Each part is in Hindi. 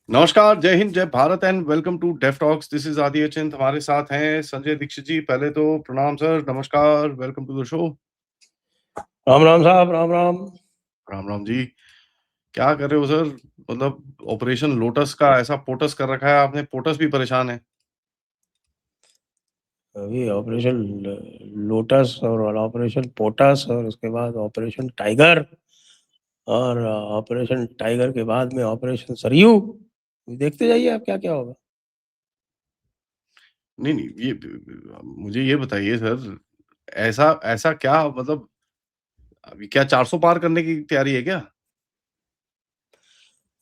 नमस्कार, जय हिंद, जय Bharat and welcome to Deaf Talks. This is Adi Achint. हमारे साथ हैं संजय दीक्षित जी। पहले तो प्रणाम सर, नमस्कार, welcome to the show. Ram Ram साहब, राम राम। राम, राम जी। क्या कर रहे हो सर? मतलब ऑपरेशन लोटस का ऐसा पोटस कर रखा है आपने, पोटस भी परेशान है। अभी ऑपरेशन लोटस और ऑपरेशन पोटस और उसके बाद ऑपरेशन टाइगर और ऑपरेशन टाइगर के बाद में ऑपरेशन सरयू। देखते जाइए आप क्या क्या होगा। नहीं, नहीं, ये मुझे ये बताइए सर, ऐसा ऐसा क्या मतलब अभी क्या 400 पार करने की तैयारी है क्या?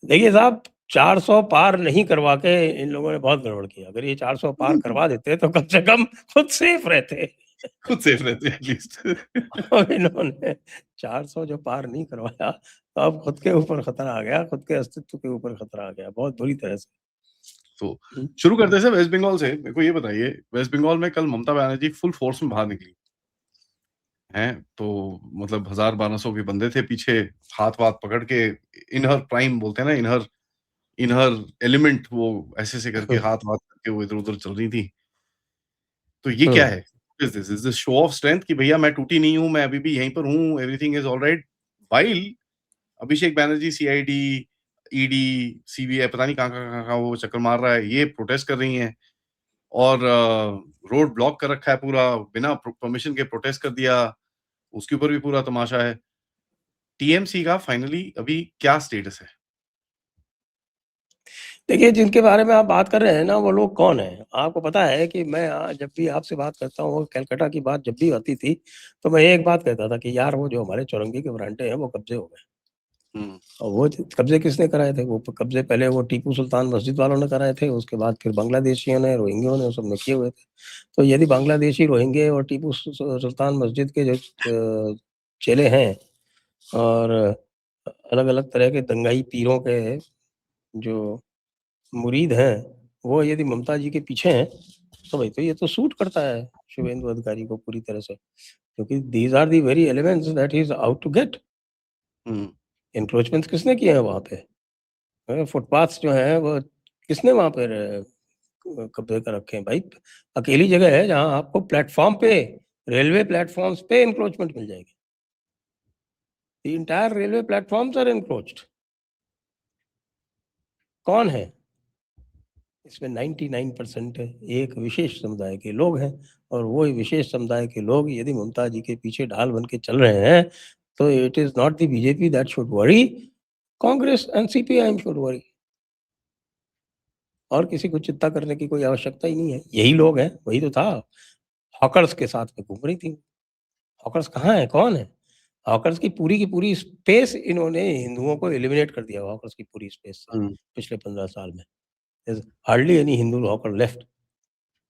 देखिए साहब, 400 पार नहीं करवा के इन लोगों ने बहुत गड़बड़ किया। अगर ये 400 पार करवा देते तो कम से कम खुद सेफ रहते। खुद सेफ रहते हैं एटलीस्ट। और इन्होंने 400 जो पार नहीं करवाया, तो अब खुद के ऊपर खतरा आ गया, खुद के अस्तित्व के ऊपर खतरा आ गया बहुत बुरी तरह से। तो शुरू करते हैं सर वेस्ट बंगाल से। मेरे को ये बताइए, वेस्ट बंगाल में कल ममता बनर्जी फुल फोर्स में बाहर निकली हैं, तो मतलब 1000-1200 के बंदे थे पीछे, हाथ-वाथ पकड़ के, इन हर प्राइम बोलते हैं ना, इन हर एलिमेंट, वो ऐसे-ऐसे करके हाथ-वाथ करके वो इधर-उधर चल रही थी। तो ये क्या है? What is this? Is this show off strength कि भैया मैं टूटी नहीं हूँ, मैं अभी भी यहीं पर हूँ, everything is alright, while Abhishek Banerjee CID, ED, CBI पता नहीं कहाँ-कहाँ वो चक्कर मार रहा है, ये प्रोटेस्ट कर रही हैं और रोड ब्लॉक कर रखा है पूरा, बिना परमिशन के प्रोटेस्ट कर दिया, उसके ऊपर भी पूरा तमाशा है। टीएमसी का फाइनली अभी क्या स्टेटस है? देखिए, जिनके बारे में आप बात कर रहे हैं ना, वो लोग कौन हैं? आपको पता है कि मैं जब भी आपसे बात करता हूँ, कलकत्ता की बात जब भी आती थी, तो मैं एक बात कहता था कि यार वो जो हमारे चौरंगी के बरांडे हैं, वो कब्ज़े हो गए। हुँ, और वो कब्ज़े किसने कराए थे? वो कब्ज़े पहले वो टीपू सुल्तान मस्जिद वालों ने कराए थे, उसके बाद फिर बांग्लादेशियों ने, रोहिंग्यों ने, सबने किए हुए थे। तो यदि बांग्लादेशी, रोहिंग्ये और टीपू सुल्तान मस्जिद के जो चेले हैं और अलग-अलग तरह के दंगाई पीरों के जो मुरीद हैं, वो यदि ममता जी के पीछे हैं, तो भाई तो ये तो सूट करता है शुभेंदु अधिकारी को पूरी तरह से, क्योंकि these are the very elements that he is out to get. हुँ, एन्क्रोचमेंट्स किसने किए हैं वहाँ पे? फुटपाथ्स जो हैं वो किसने वहाँ पर कब्ज़े कर रखे हैं भाई? अकेली जगह है जहाँ आपको प्लेटफ़ॉर्म पे, रेलवे प्लेटफ़ॉर्म्स पे एन्क्रोचमेंट मिल जाएगी। The entire railway platforms are encroached. कौन है? इसमें 99% एक विशेष समुदाय के लोग हैं और वो विशेष समुदाय के लोग यदि ममता जी के पीछे ढाल बन के चल रहे हैं, तो it is not the BJP that should worry, Congress and CPI should worry. और किसी को चिंता करने की कोई आवश्यकता ही नहीं है। यही लोग हैं, वही तो था। हॉकर्स के साथ में घूम रही थी। हॉकर्स कहाँ हैं? कौन है? हॉकर्स की पूरी स्पेस इन्होंने हिंदुओं को एलिमिनेट कर दिया, हॉकर्स की पूरी स्पेस से हुँ, पिछले 15 साल में। There is hardly any Hindu hawker left.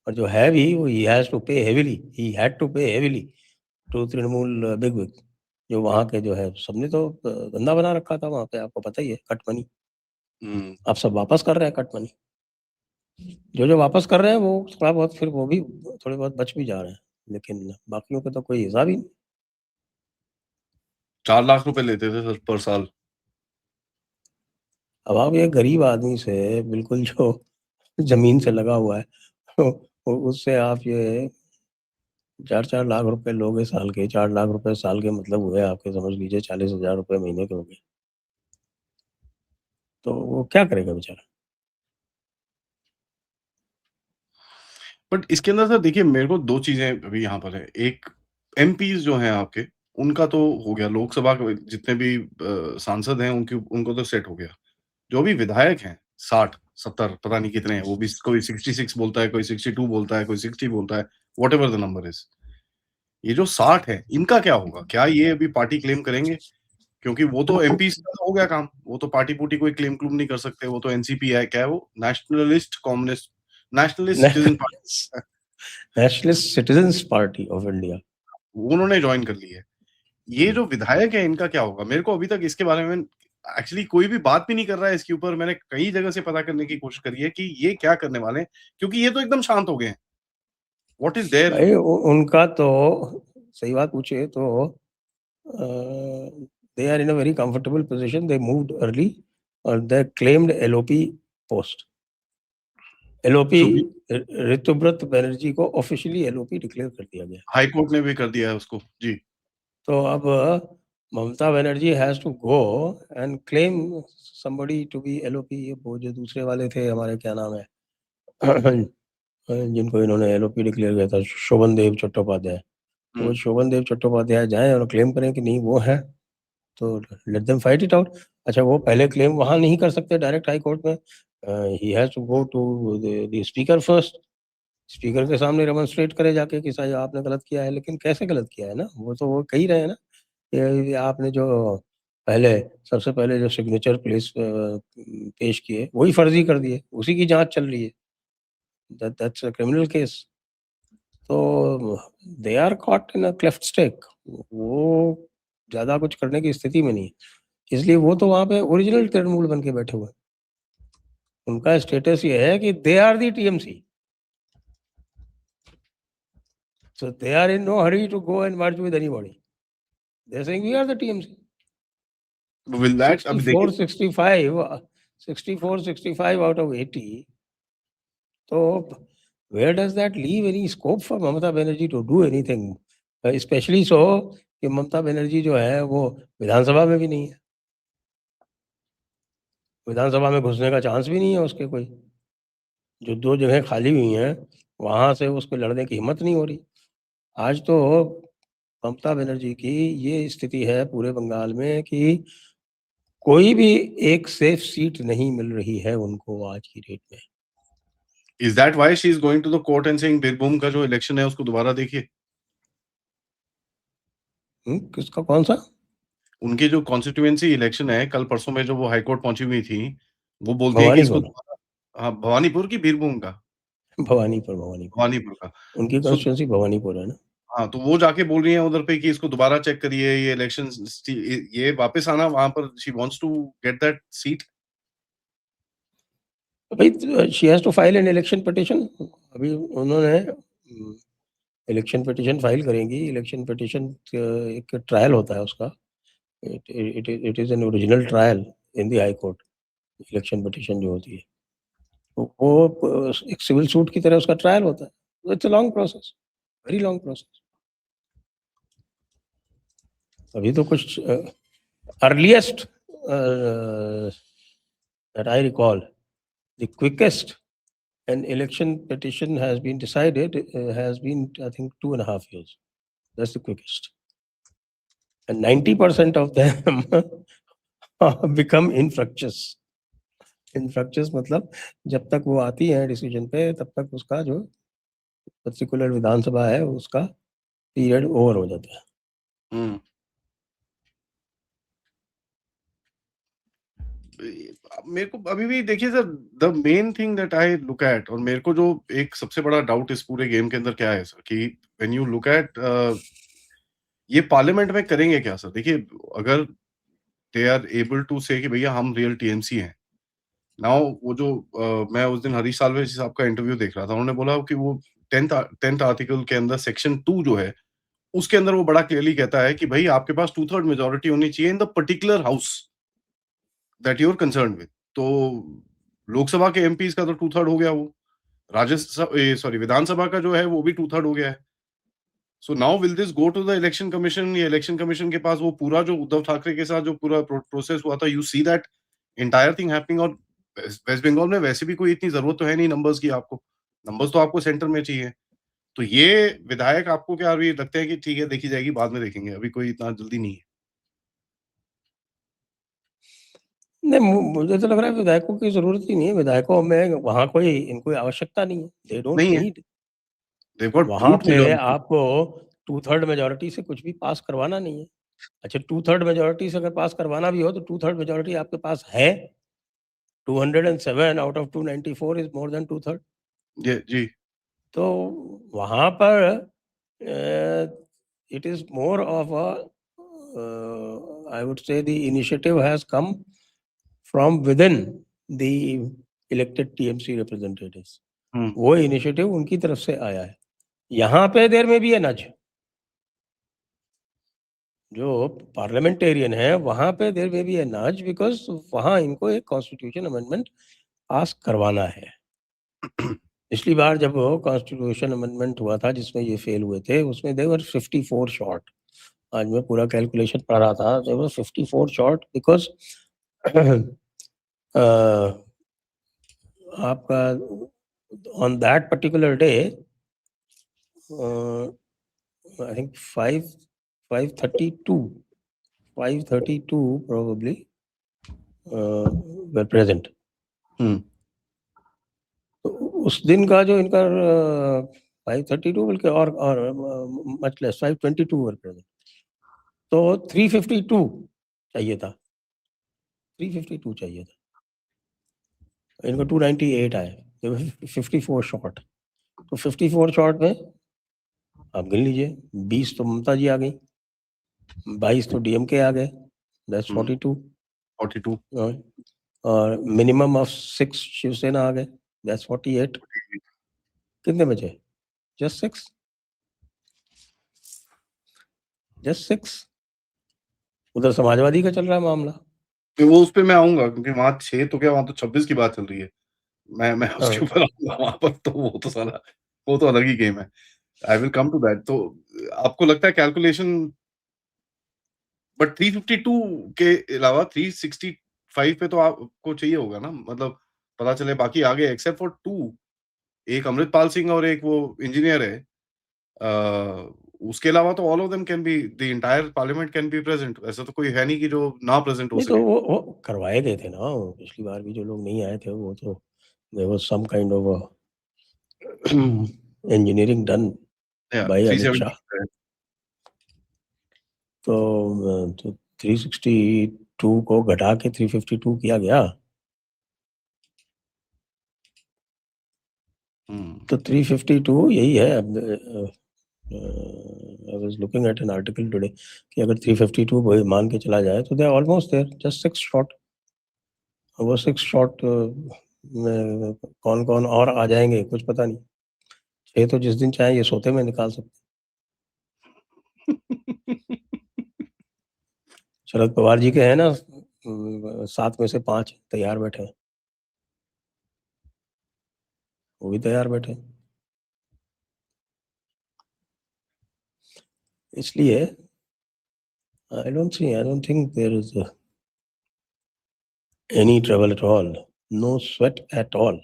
और जो है भी वो ही had to pay heavily to Trinamool bigwig. जो वहाँ के जो है सबने तो धंधा बना रखा था वहाँ पे, आपको पता ही है, कट मनी। हुँ। अब सब वापस कर रहे हैं कट मनी। जो वापस कर रहे हैं वो थोड़ा बहुत, फिर वो भी थोड़े बहुत बच भी जा रहे हैं, लेकिन बाकियों का तो कोई हिसाब ही नहीं। 4 लाख रुपए लेते थे सर पर साल। अब आप ये गरीब आदमी से बिल्कुल जो ज़मीन से लगा हुआ है, तो उससे आप ये 4-4 लाख रुपए लोगे साल के, 4 लाख रुपए साल के मतलब हुए आपके, समझ लीजिए 40,000 रुपए महीने के हो गए। तो वो क्या करेगा बेचारा? बट इसके अंदर सर देखिए, मेरे को 2 चीज़ें अभी यहाँ पर है। एक, एमपीज़ जो हैं आपके, उनका तो हो गया, लोकसभा के जितने भी सांसद हैं उनकी उनको तो सेट हो गया। जो भी विधायक हैं 60, 70 पता नहीं कितने हैं, वो भी कोई 66 बोलता है, कोई 62 बोलता है, कोई 60 बोलता है, व्हाटएवर द नंबर इज़। ये जो 60 है, इनका क्या होगा? क्या ये अभी पार्टी क्लेम करेंगे? क्योंकि वो तो एमपीज़ का तो हो गया काम, वो तो पार्टी-पुर्टी कोई क्लेम-क्लूम नहीं कर सकते, वो तो एनसीपी है, क्या है वो? Nationalist citizen party. Nationalist citizens party of India. उन्होंने जॉइन कर ली है। ये जो विधायक है इनका क्या होगा? मेरे को अभी तक इसके बारे में एक्चुअली कोई भी बात भी नहीं कर रहा है इसके ऊपर। मैंने कई जगह से पता करने की कोशिश करी है कि ये क्या करने वाले हैं? क्योंकि ये तो एकदम शांत हो गए हैं। What is there? भाई उनका तो सही बात पूछे तो they are in a very comfortable position, they moved early और they claimed LOP post. LOP So we- Ritabrata Banerjee को ऑफिशियली एलओपी डिक्लेयर कर दिया गया। हाई कोर्ट ने भी कर दिया है उसको जी। तो अब Mamata Banerjee has to go and claim somebody to be LOP। वो जो दूसरे वाले थे हमारे, क्या नाम है जिनको इन्होंने एलओपी डिक्लेयर किया था, शोभन देव चट्टोपाध्याय। तो वो शोभन देव चट्टोपाध्याय जाएं और क्लेम करें कि नहीं वो है, तो let them fight it out. अच्छा, वो पहले क्लेम वहां नहीं कर सकते डायरेक्ट हाई कोर्ट में, he has to go to the speaker first. Speaker के सामने डेमोन्स्ट्रेट करे जाके कि साहब आपने गलत किया है। लेकिन कैसे गलत किया है ना, वो तो वो कह ही रहे हैं ना कि आपने जो पहले सबसे पहले जो सिग्नेचर पेश किए वही फर्जी कर दिए, उसी की जांच चल रही है। That's a criminal case. तो they are caught in a cleft stake. वो ज्यादा कुछ करने की स्थिति में नहीं है, इसलिए वो तो वहां पे ओरिजिनल तृणमूल बन के बैठे हुए हैं। उनका स्टेटस ये है कि they are the TMC, so they are in no hurry to go and merge with anybody. They're saying we are the TMC. Will that अब 64 देखिए 65 64 65 out of 80. So where does that leave any scope for Mamata Banerjee to do anything? Especially so कि ममता बनर्जी जो है वो विधानसभा में भी नहीं है, विधानसभा में घुसने का चांस भी नहीं है उसके कोई। जो 2 जगह खाली हुई हैं वहां से उसको लड़ने की हिम्मत नहीं हो रही। आज तो ममता बनर्जी की ये स्थिति है पूरे बंगाल में कि कोई भी एक सेफ सीट नहीं मिल रही है उनको आज की डेट में। Is that why she is going to the court and saying Birbhum का जो इलेक्शन है उसको दोबारा देखिए? किसका, कौन सा? उनकी जो कॉन्स्टिट्यूएंसी इलेक्शन है, कल परसों में जो वो हाई कोर्ट पहुंची हुई थी, वो बोलती है कि इसको भवानीपुर, दोबारा, हाँ, भवानीपुर की बीरभूम का? भवानीपुर। भवानीपुर का। उनकी सो कॉन्स्टिट्यूंसी भवानीपुर है ना। हाँ, तो वो जाके बोल रही हैं उधर पे कि इसको दोबारा चेक करिए, ये इलेक्शन ये वापस आना वहां पर, she wants to get that seat. भाई she has to file an election petition. अभी उन्होंने इलेक्शन पिटीशन फाइल करेंगी। इलेक्शन पिटीशन एक ट्रायल होता है उसका, it is an original trial in the high court. Election petition जो होती है तो वो एक सिविल सूट की तरह उसका ट्रायल होता है। It's a long process, very long process. अभी तो कुछ earliest that I recall, the quickest an election petition has been decided has been, I think, 2.5 years. That's the quickest. And 90% of them become infructuous. Infructuous मतलब जब तक वो आती है डिसीजन पे तब तक उसका जो पर्टिकुलर विधानसभा है उसका पीरियड ओवर हो जाता है। मेरे को अभी भी देखिए sir, the main thing that I look at, और मेरे को जो एक सबसे बड़ा डाउट इस पूरे गेम के अंदर क्या है सर, कि व्हेन यू लुक एट ये पार्लियामेंट में करेंगे क्या सर? देखिए, अगर दे आर एबल टू से कि भैया हम रियल टीएमसी हैं, नाउ वो जो मैं उस दिन हरीश साल्वे जी साहब का इंटरव्यू देख रहा था, उन्होंने बोला कि वो 10th आर्टिकल के अंदर सेक्शन 2 जो है, उसके अंदर वो बड़ा क्लियरली कहता है कि भाई आपके पास 2/3 मेजॉरिटी होनी चाहिए in the particular house that you are concerned with. तो लोकसभा के एमपीज का तो 2/3 हो गया वो, राज्यसभा सॉरी विधानसभा का जो है वो भी 2/3 हो गया है। So now will this go to the Election Commission? या इलेक्शन कमीशन के पास वो पूरा जो उद्धव ठाकरे के साथ जो पूरा प्रोसेस हुआ था, you see that entire thing happening? और वेस्ट बंगाल में वैसे भी कोई इतनी जरूरत तो है नहीं नंबर्स की, आपको नंबर्स तो आपको सेंटर में चाहिए। तो ये विधायक आपको क्या अभी लगता है कि ठीक है देखी जाएगी, बाद में देखेंगे, अभी कोई इतना जल्दी नहीं है? नहीं, मुझे तो लग रहा है विधायकों की जरूरत ही नहीं है। विधायकों में वहां कोई इनको आवश्यकता नहीं है। दे डोंट नहीं है, नीड। दे गॉट वहां ब्रूट पे मेजॉरिटी। आपको 2/3 मेजोरिटी से कुछ भी पास करवाना नहीं है। अच्छा, 2/3 मेजोरिटी से अगर पास करवाना भी हो तो 2/3 मेजोरिटी आपके पास है। 207 out of 294 is more than 2/3। जी जी। तो वहां पर it is more of a, I would say the initiative has come from with in the elected TMC representatives. वो इनिशिएटिव उनकी तरफ से आया है। यहाँ पे देर में भी है नज, जो पार्लियामेंटेरियन है वहां पे देर में भी है नज, बिकॉज वहां इनको एक कॉन्स्टिट्यूशन अमेंडमेंट पास करवाना है। पिछली बार जब वो कॉन्स्टिट्यूशन अमेंडमेंट हुआ था जिसमें ये फेल हुए थे, उसमें देवर 54 शॉर्ट। आज मैं पूरा कैलकुलेशन पढ़ रहा था, देवर 54 शॉर्ट बिकॉज आपका on that particular day I think 532 probably were present. तो उस दिन का जो इनका 532 बल्कि और मच लेस 522 वर प्रेजेंट, तो 352 चाहिए था, 352 चाहिए था, इनको 298 आए, 54 शॉर्ट। तो 54 शॉर्ट में आप गिन लीजिए, 20 तो ममता जी आ गई, 22 तो डीएमके आ गए, दैट्स 42 और मिनिमम ऑफ 6 शिवसेना आ गए, दैट्स 48। कितने बचे? जस्ट 6। उधर समाजवादी का चल रहा है मामला। तो वो उस पे मैं आऊंगा क्योंकि वहां 6 तो क्या, वहां तो 26 की बात चल रही है। मैं उसके ऊपर आऊंगा वहां पर, तो वो तो साला वो तो अलग ही गेम है। I will come to that. तो आपको लगता है कैलकुलेशन, बट 352 के अलावा 365 पे तो आपको चाहिए होगा ना, मतलब पता चले बाकी आगे एक्सेप्ट फॉर 2, एक अमृतपाल सिंह और एक वो इंजीनियर है, उसके अलावा तो all of them can be, the entire parliament can be present. ऐसा तो कोई है नहीं कि जो ना प्रेजेंट हो नहीं तो सके। वो करवाए गए थे ना, पिछली बार भी जो लोग नहीं आए थे वो तो there was some kind of engineering done by Amit Shah. 370 तो 362 को घटा के 352 किया गया। तो 352 यही है। अब I was looking at an article today कि अगर 352 वही मान के चला जाए तो they are almost there, just 6 short. वो 6 शॉर्ट में कौन कौन और आ जाएंगे कुछ पता नहीं। 6 तो जिस दिन चाहे ये सोते में निकाल सकते। शरद पवार जी के हैं ना 7 में से 5 तैयार बैठे हैं, वो भी तैयार बैठे हैं। इसलिए I don't think there is any trouble at all, no sweat at all.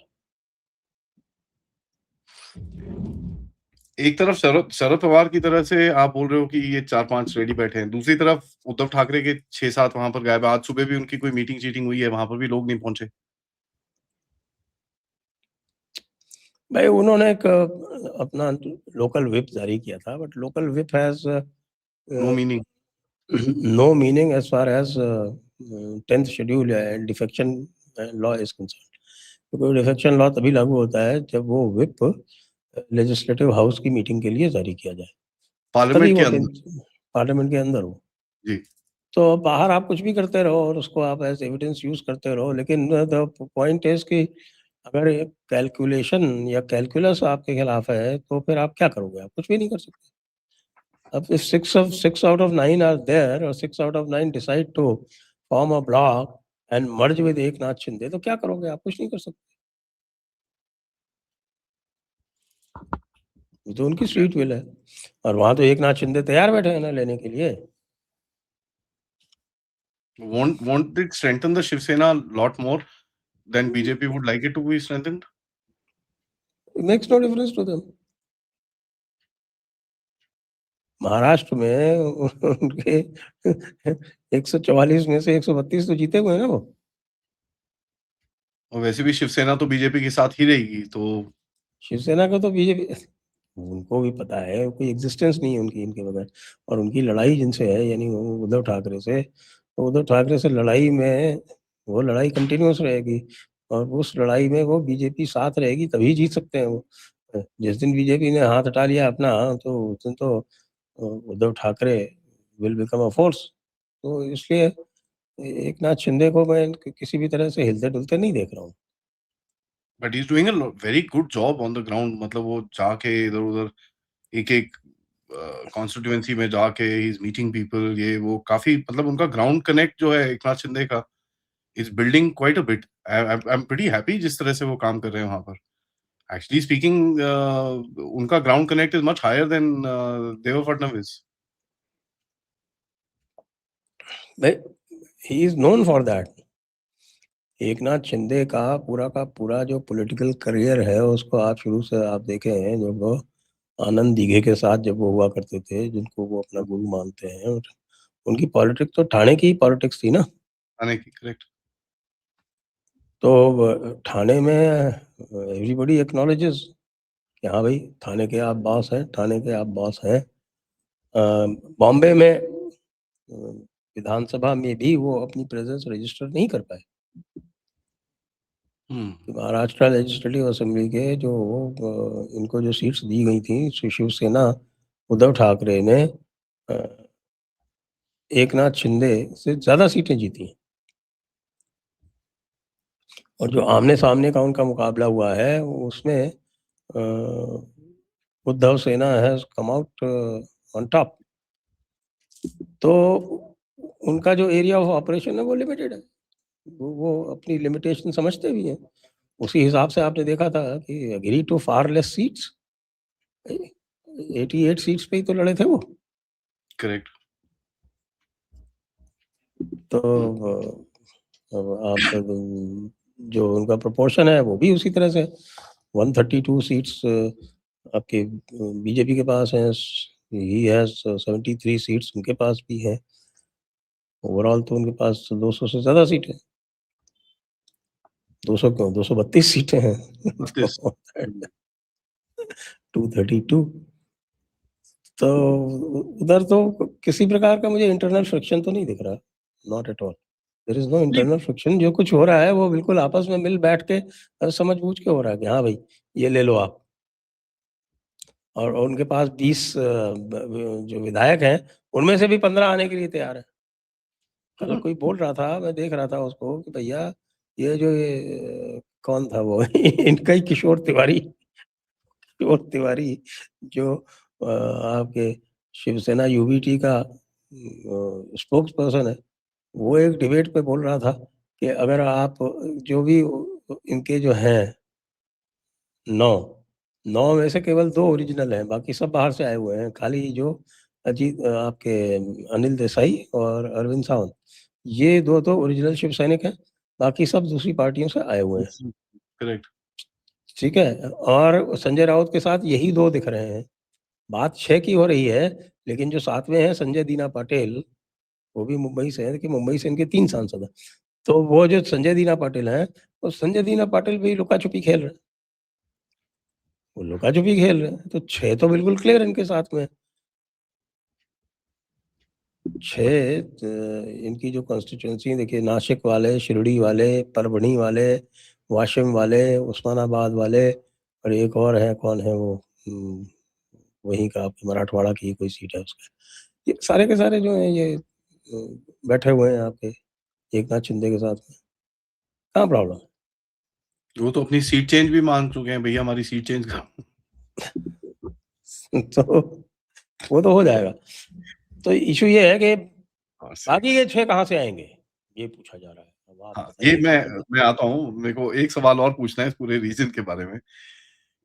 एक तरफ शरद पवार की तरह से आप बोल रहे हो कि ये 4-5 रेडी बैठे हैं, दूसरी तरफ उद्धव ठाकरे के 6-7 वहां पर गायब है। आज सुबह भी उनकी कोई मीटिंग शीटिंग हुई है, वहां पर भी लोग नहीं पहुंचे। भाई उन्होंने एक अपना लोकल व्हिप जारी किया था, but local whip has no meaning. no meaning as far as 10th schedule and defection law is concern. क्योंकि डिफेक्शन लॉ तभी लागू होता है जब वो व्हिप लेजिस्लेटिव हाउस की मीटिंग के लिए जारी किया जाए, तभी पार्लियामेंट के वो अंदर। पार्लियामेंट के अंदर हो। जी। तो बाहर आप कुछ भी करते रहो और उसको आप एज एविडेंस यूज करते रहो, लेकिन द पॉइंट इज कि अगर कैलकुलेशन या कैलकुलस आपके खिलाफ है तो फिर आप क्या करोगे? आप कुछ भी नहीं कर सकते। अब if 6 out of 9 are there or 6 out of 9 decide to form a block and merge with Eknath Shinde, तो क्या करोगे? आप कुछ नहीं कर सकते। ये तो उनकी स्वीट विल है और वहां तो एकनाथ शिंदे तैयार बैठे हैं ना लेने के लिए। won't it strengthen the Shiv Sena a lot more than BJP would like it to be strengthened? It makes no difference to them. Maharashtra में उनके 144 में से 132 तो जीते हुए हैं ना वो। और वैसे भी शिवसेना तो बीजेपी के साथ ही रहेगी, तो शिवसेना का तो बीजेपी उनको भी पता है कोई एग्जिस्टेंस नहीं है उनकी इनके बगैर। और उनकी लड़ाई जिनसे है यानी वो उद्धव ठाकरे से, तो उद्धव ठाकरे से लड़ाई में वो लड़ाई कंटिन्यूस रहेगी और उस लड़ाई में वो बीजेपी साथ रहेगी तभी जीत सकते हैं वो। जिस दिन बीजेपी ने हाथ हटा लिया अपना तो उस दिन तो Uddhav Thackeray will become a force. तो इसलिए एक नाथ शिंदे को मैं किसी भी तरह से हिलते डुलते नहीं देख रहा हूँ। But he is doing a very good job on the ground. मतलब वो जाके इधर-उधर एक-एक कॉन्स्टिट्यूएंसी में जाके ही इज मीटिंग पीपल, ये वो काफी, मतलब उनका ग्राउंड कनेक्ट जो है एकनाथ शिंदे का, is building quite a bit. I'm pretty happy जिस तरह से वो काम कर रहे हैं वहाँ पर. Actually speaking, उनका ground connect is much higher than Deva Fadnavis. He is known for that. Eknath Shinde का पूरा जो पॉलिटिकल करियर है उसको आप शुरू से आप देखे हैं, जब वो आनंद दीघे के साथ जब वो हुआ करते थे, जिनको वो अपना गुरु मानते हैं, और उनकी पॉलिटिक्स तो ठाणे की पॉलिटिक्स थी ना. आने की करेक्ट. तो ठाणे में एवरीबॉडी एक्नॉलेजेस कि हाँ भाई, थाने के आप बॉस हैं, थाने के आप बॉस हैं. बॉम्बे में विधानसभा में भी वो अपनी प्रेजेंस रजिस्टर नहीं कर पाए. महाराष्ट्र लेजिस्लेटिव असेंबली के जो इनको जो सीट्स दी गई थी, शिवसेना उद्धव ठाकरे ने एकनाथ शिंदे से ज्यादा सीटें जीती. और जो आमने सामने का उनका मुकाबला हुआ है, उसमें उद्धव सेना has come out on top. तो उनका जो एरिया ऑफ ऑपरेशन है वो लिमिटेड है. वो अपनी लिमिटेशन समझते भी हैं. उसी हिसाब से आपने देखा था कि agree to far less seats, 88 seats पे ही तो लड़े थे वो. करेक्ट. तो आप जो उनका प्रोपोर्शन है वो भी उसी तरह से 132 सीट्स आपके बीजेपी के पास हैं. ही हैज 73 सीट्स उनके पास भी है. ओवरऑल तो उनके पास 200 से ज्यादा सीटें. 200 क्यों, 232 सीटें हैं. 232. तो उधर तो किसी प्रकार का मुझे इंटरनल फ्रिक्शन तो नहीं दिख रहा. Not at all. There is no internal friction. जो कुछ हो रहा है वो बिल्कुल आपस में मिल बैठ के समझ बूझ के हो रहा है कि हाँ भाई ये ले लो आप. और उनके पास 20 जो विधायक हैं, उनमें से भी 15 आने के लिए तैयार है. कल कोई बोल रहा था, मैं देख रहा था उसको, कि भैया ये कौन था वो इनका ही किशोर तिवारी जो आपके शिवसेना यूबीटी का स्पोक्स पर्सन है, वो एक डिबेट पे बोल रहा था कि अगर आप जो भी इनके जो हैं 9 में से केवल 2 ओरिजिनल हैं, बाकी सब बाहर से आए हुए हैं. खाली जो अजीत आपके अनिल देसाई और अरविंद सावंत, ये 2 तो ओरिजिनल शिव सैनिक हैं, बाकी सब दूसरी पार्टियों से आए हुए हैं. करेक्ट. ठीक है. और संजय राउत के साथ यही 2 दिख रहे हैं. बात 6 की हो रही है, लेकिन जो 7वें हैं संजय दीना पाटिल, वो भी मुंबई से हैं. देखिए, मुंबई से इनके 3 सांसद हैं. तो वो जो संजय दीना पाटिल हैं, वो संजय दीना पाटिल भी लुका-छुपी खेल रहे हैं. वो लुका-छुपी खेल रहे हैं. तो 6 तो बिल्कुल क्लियर इनके साथ में है. 6 इनकी जो कॉन्स्टिट्यूएंसी देखिए, नासिक वाले, शिरडी वाले, परभणी वाले, वाशिम वाले, उस्मानाबाद वाले, और एक और है, कौन है वो, वहीं का आपके मराठवाड़ा की कोई सीट है उसका. ये सारे के सारे जो हैं ये बैठे हुए हैं आपके एकनाथ शिंदे के साथ में. कहाँ प्रॉब्लम है? वो तो अपनी सीट चेंज भी मांग चुके हैं, भैया हमारी सीट चेंज करो. तो वो तो हो जाएगा. तो इशू ये है कि बाकी ये 6 कहाँ से आएंगे, ये पूछा जा रहा है. अब आप हाँ, ये बताइए. मैं आता हूँ. मेरे को एक सवाल और पूछना है इस पूरे रीजन के बारे में.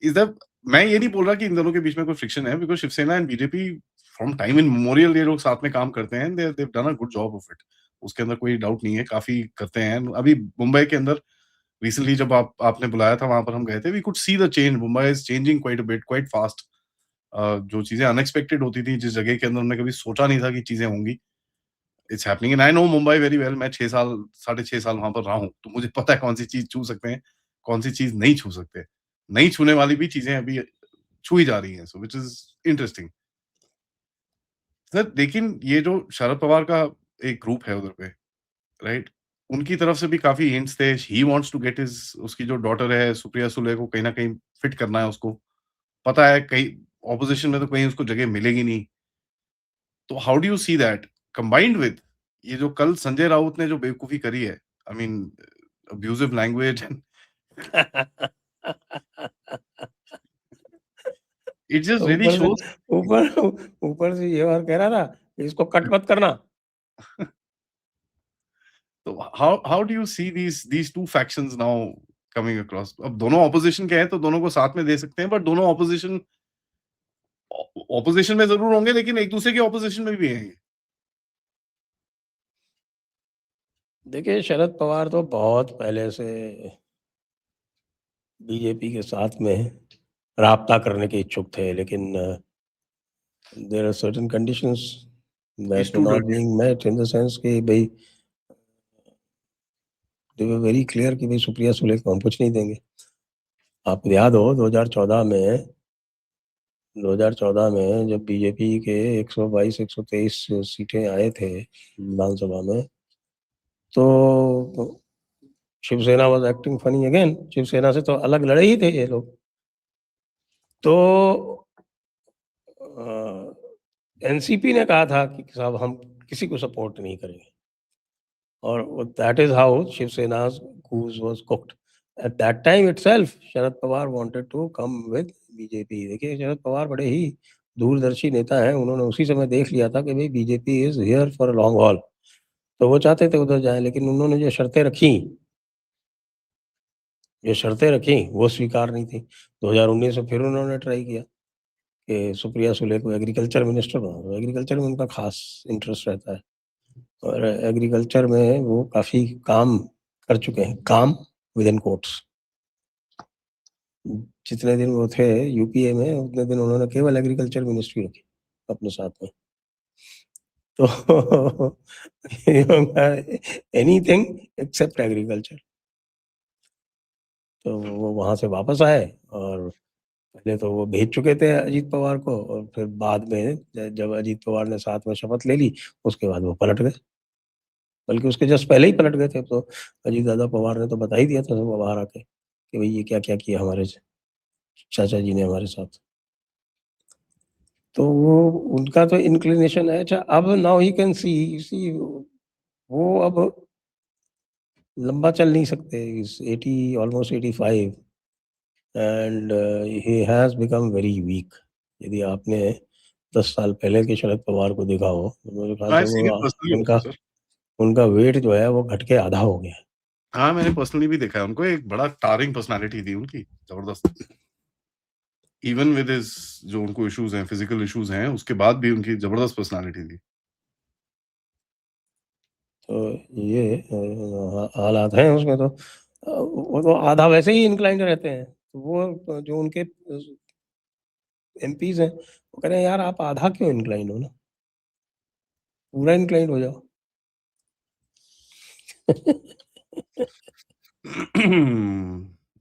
इज दैट मैं ये नहीं बोल रहा कि इन दोनों के बीच में कोई फ्रिक्शन है, because Shiv Sena and BJP from time immemorial ये लोग साथ में काम करते हैं. They have done a good job of it. उसके अंदर कोई डाउट नहीं है, काफ़ी करते हैं. अभी मुंबई के अंदर रिसेंटली जब आपने बुलाया था, वहाँ पर हम गए थे. We could see the change. Mumbai is changing quite a bit, quite fast. जो चीज़ें अनएक्सपेक्टेड होती थी, जिस जगह के अंदर हमने कभी सोचा नहीं था कि चीज़ें होंगी, it's happening. And I know Mumbai very well. मैं 6 साल, साढ़े 6 साल वहाँ पर रहा हूँ, तो मुझे पता है कौन-सी चीज़ छू सकते हैं, कौन-सी चीज़ नहीं छू सकते. नहीं छूने वाली भी चीज़ें अभी छुई जा रही हैं, so which is interesting. Sir, लेकिन ये जो शरद पवार का एक ग्रुप है उधर पे, राइट? उनकी तरफ से भी काफ़ी हिंट्स थे. He wants to get his, उसकी जो डॉटर है सुप्रिया सुले को कहीं न कहीं फिट करना है उसको. पता है कहीं ऑपोज़िशन में तो कहीं उसको जगह मिलेगी नहीं. तो how do you see that combined with ये जो कल संजय राउत ने जो बेवकूफ़ी करी है, I mean abusive language and it just really ऊपर से शोज़. ऊपर ऊपर से ये और कह रहा था कि इसको कट मत करना. तो how do you see these two factions now coming across? अब दोनों ऑपोजिशन के हैं तो दोनों को साथ में दे सकते हैं, बट दोनों ऑपोजिशन में जरूर होंगे, लेकिन एक दूसरे के ऑपोजिशन में भी हैं। देखिए, शरद पवार तो बहुत पहले से बीजेपी के साथ में राब्ता करने के इच्छुक थे, लेकिन there are certain conditions He's that were too not dirty. Being met, in the sense कि भाई दे वर वेरी क्लियर कि भाई सुप्रिया सुले को हम कुछ नहीं देंगे। आपको याद हो 2014 में जब बीजेपी के 122-123 सीटें आए थे विधानसभा में, तो Shiv Sena was acting funny again. Shiv Sena से तो अलग लड़े ही थे ये लोग। तो एनसीपी ने कहा था कि साहब हम किसी को सपोर्ट नहीं करेंगे, और that is how Shiv Sena's goose was cooked. At that time itself, Sharad Pawar wanted to come with BJP. देखिए, शरद पवार बड़े ही दूरदर्शी नेता हैं। उन्होंने उसी समय देख लिया था कि भाई BJP is here for long haul, तो वो चाहते थे उधर जाए, लेकिन उन्होंने जो शर्तें रखी वो स्वीकार नहीं थी। 2019 में फिर उन्होंने ट्राई किया कि सुप्रिया सुले को एग्रीकल्चर मिनिस्टर बना दो। एग्रीकल्चर में उनका खास इंटरेस्ट रहता है, और एग्रीकल्चर में वो काफ़ी काम कर चुके हैं, काम विद इन कोट्स। जितने दिन वो थे यूपीए में, उतने दिन उन्होंने केवल एग्रीकल्चर मिनिस्ट्री रखी अपने साथ में। तो एनीथिंग एक्सेप्ट एग्रीकल्चर। तो वो वहाँ से वापस आए, और पहले तो वो भेज चुके थे अजीत पवार को, और फिर बाद में जब अजीत पवार ने साथ में शपथ ले ली, उसके बाद वो पलट गए। बल्कि उसके जस्ट पहले ही पलट गए थे। तो अजीत दादा पवार ने तो बता ही दिया था सबको बाहर आके कि भाई ये क्या-क्या किया हमारे चाचा जी ने हमारे साथ। तो वो उनका तो इंक्लिनेशन है। अच्छा, अब नाउ ही कैन सी वो अब लंबा चल नहीं सकते। Is 80, almost 85, and he has become very weak. यदि आपने 10 साल पहले के शरद पवार को देखा हो, तो मेरे ख्याल आई से सीन वो इट पर्सनली उनका ऑल्सो, सर। उनका वेट जो है वो घट के आधा हो गया है। हाँ, मैंने पर्सनली भी देखा है उनको। एक बड़ा टारिंग पर्सनालिटी थी उनकी, जबरदस्त। इवन विद हिज जो उनको इश्यूज हैं, फिजिकल इश्यूज हैं, उसके बाद भी उनकी जबरदस्त पर्सनालिटी थी। तो ये हालात हैं उसमें। तो वो तो आधा वैसे ही इंक्लाइंड रहते हैं। तो वो जो उनके एमपीज़ हैं, वो कह रहे हैं यार आप आधा क्यों इंक्लाइंड हो ना, पूरा इंक्लाइंड हो जाओ।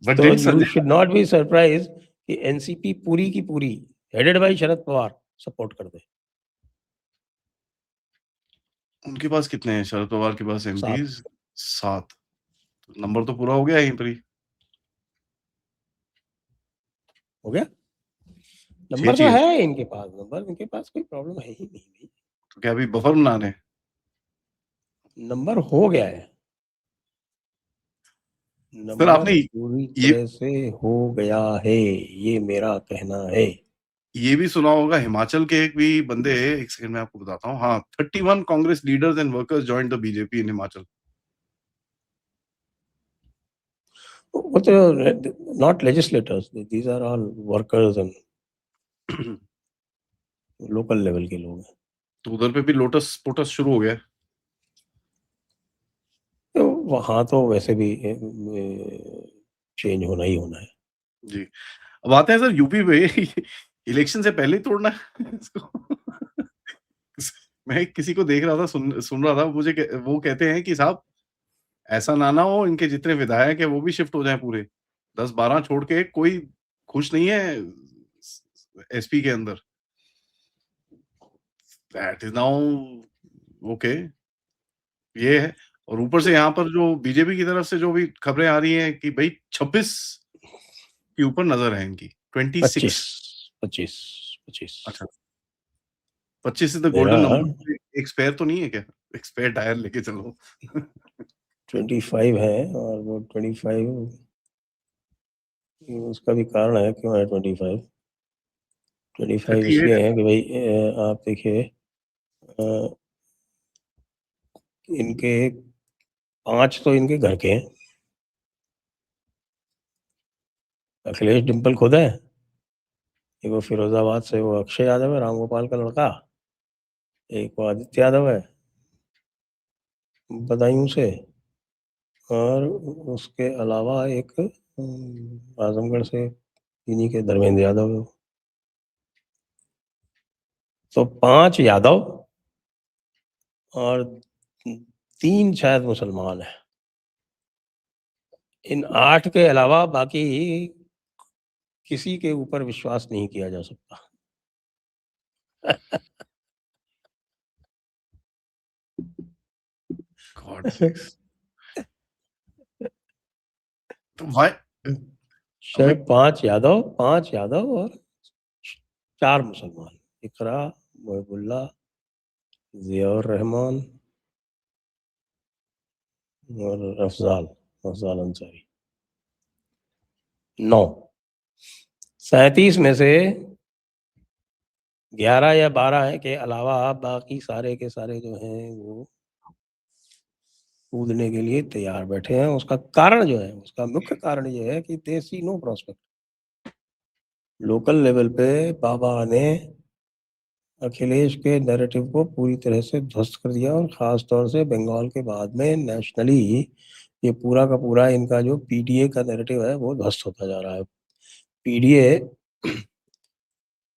बट तो didn't you Sanjay, should not be surprised कि एनसीपी पूरी की पूरी headed by Sharad Pawar support कर दे। उनके पास कितने हैं शरद पवार के पास 7 एमपीज? 7। नंबर तो पूरा हो गया यहीं पर ही। हो गया? 6 नंबर तो चाहिए। है इनके पास, नंबर इनके पास कोई प्रॉब्लम है ही नहीं भाई। तो क्या अभी बफर बनाने हैं? नंबर हो गया है। सर नंबर आपने पूरी ये तरह से हो गया है, ये मेरा कहना है। ये भी सुना होगा, हिमाचल के एक भी बंदे, एक सेकंड में आपको बताता हूँ। हाँ, 31 Congress leaders and workers joined the BJP in Himachal. वो तो not legislators, these are all workers and local level के लोग हैं। तो उधर पे भी लोटस पोटस शुरू हो गया है। तो वहाँ तो वैसे भी चेंज होना ही होना है। जी। अब आते हैं सर यूपी पे। इलेक्शन से पहले ही तोड़ना है इसको। मैं किसी को देख रहा था, सुन सुन रहा था, वो कहते हैं कि साहब ऐसा ना हो इनके जितने विधायक हैं वो भी शिफ्ट हो जाएं पूरे, 10-12 छोड़ के कोई खुश नहीं है एसपी के अंदर। दैट इज नाउ ओके, ये है। और ऊपर से यहाँ पर जो बीजेपी की तरफ से जो भी खबरें आ रही हैं कि भाई 26 के ऊपर नजर है इनकी, 25 26। 25 25 अच्छा, 25 इज द मेरा गोल्डन नंबर। एक स्पेयर तो नहीं है क्या? एक स्पेयर टायर लेके चलो। 25 है, और वो 25 उसका भी कारण है क्यों है 25। 25 38 इसलिए है। है कि भाई आप देखिए, अ, इनके 5 तो इनके घर के हैं। अखिलेश डिम्पल खुद है, एक वो फिरोजाबाद से वो अक्षय यादव है, रामगोपाल का लड़का, एक वो आदित्य यादव है बदायूं से, और उसके अलावा एक आजमगढ़ से इन्हीं के धर्मेंद्र यादव है। तो 5 यादव और 3 शायद मुसलमान है। इन 8 के अलावा बाकी किसी के ऊपर विश्वास नहीं किया जा सकता। God sex. तो भाई अबे शायद 5 यादव और 4 मुसलमान, इकरा, मोहिबुल्ला, जियाउर रहमान और अफजाल अंसारी। 9। 37 में से 11 या 12 के अलावा बाकी सारे के सारे जो हैं वो कूदने के लिए तैयार बैठे हैं। उसका कारण जो है, उसका मुख्य कारण ये है कि दे सी नो प्रॉस्पेक्ट। लोकल लेवल पे बाबा ने अखिलेश के नैरेटिव को पूरी तरह से ध्वस्त कर दिया, और ख़ास तौर से बंगाल के बाद में नेशनली ये पूरा का पूरा इनका जो पीडीए का नैरेटिव है वो ध्वस्त होता जा रहा है। पीडीए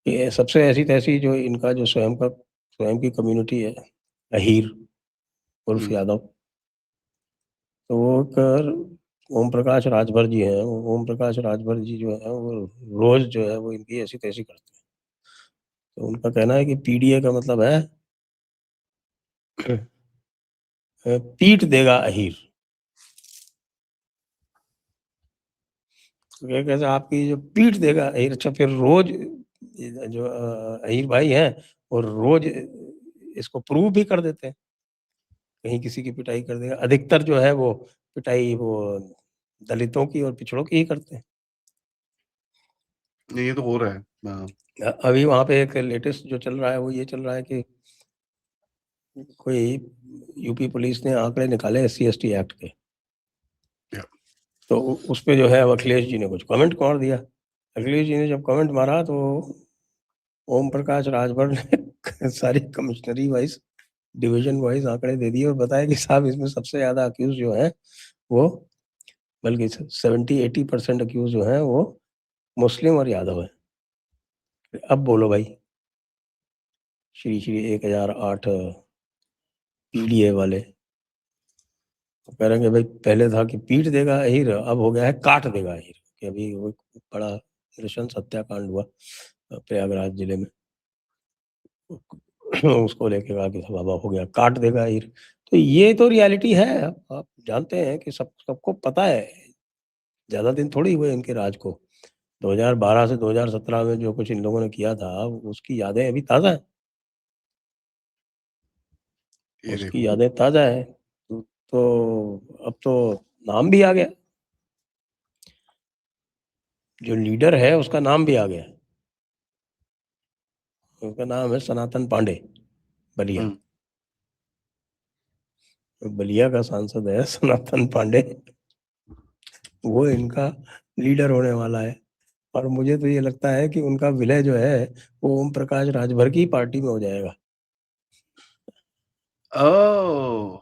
ये सबसे ऐसी तैसी जो इनका जो स्वयं की कम्युनिटी है, अहीर उर्फ यादव, तो वो कर ओम प्रकाश राजभर जी हैं। ओम प्रकाश राजभर जी जो है वो रोज जो है वो इनकी ऐसी तैसी करते हैं। तो उनका कहना है कि पीडीए का मतलब है पीट देगा अहीर। तो क्या कहते हैं, आपकी जो पीट देगा अहीर। अच्छा, फिर रोज जो अहीर भाई हैं और रोज इसको प्रूव भी कर देते हैं, कहीं किसी की पिटाई कर देगा। अधिकतर जो है वो पिटाई वो दलितों की और पिछड़ों की ही करते हैं। ये तो हो रहा है। हाँ। अभी वहाँ पे एक लेटेस्ट जो चल रहा है वो ये चल रहा है कि कोई यूपी पुलिस ने आंकड़े निकाले SC/ST एक्ट के, या। तो उस पे जो है अब अखिलेश जी ने कुछ कमेंट मार दिया। अखिलेश जी ने जब कमेंट मारा तो ओम प्रकाश राजभर ने सारी कमिश्नरी वाइज, डिवीजन वाइज आंकड़े दे दिए और बताया कि साहब इसमें सबसे ज्यादा अक्यूज जो है वो, बल्कि 70-80% अक्यूज जो है वो मुस्लिम और यादव है। अब बोलो भाई, श्री श्री 1008 पीडीए वाले तो कह रहे हैं कि भाई पहले था कि पीट देगा अहीर, अब हो गया है काट देगा अहीर। कि अभी वो बड़ा नृशंस हत्याकांड हुआ प्रयागराज जिले में, उसको लेके कहा कि बाबा हो गया काट देगा अहीर। तो ये तो रियलिटी है। आप जानते हैं कि सबको पता है, ज्यादा दिन थोड़ी हुए इनके राज को। 2012 से 2017 में जो कुछ इन लोगों ने किया था उसकी यादें अभी ताजा है, ये देखो। उसकी यादें ताजा है। तो अब तो नाम भी आ गया, जो लीडर है उसका नाम भी आ गया। उसका नाम है सनातन पांडे, बलिया। बलिया का सांसद है सनातन पांडे, वो इनका लीडर होने वाला है। और मुझे तो ये लगता है कि उनका विलय जो है वो ओम प्रकाश राजभर की पार्टी में हो जाएगा। ओह,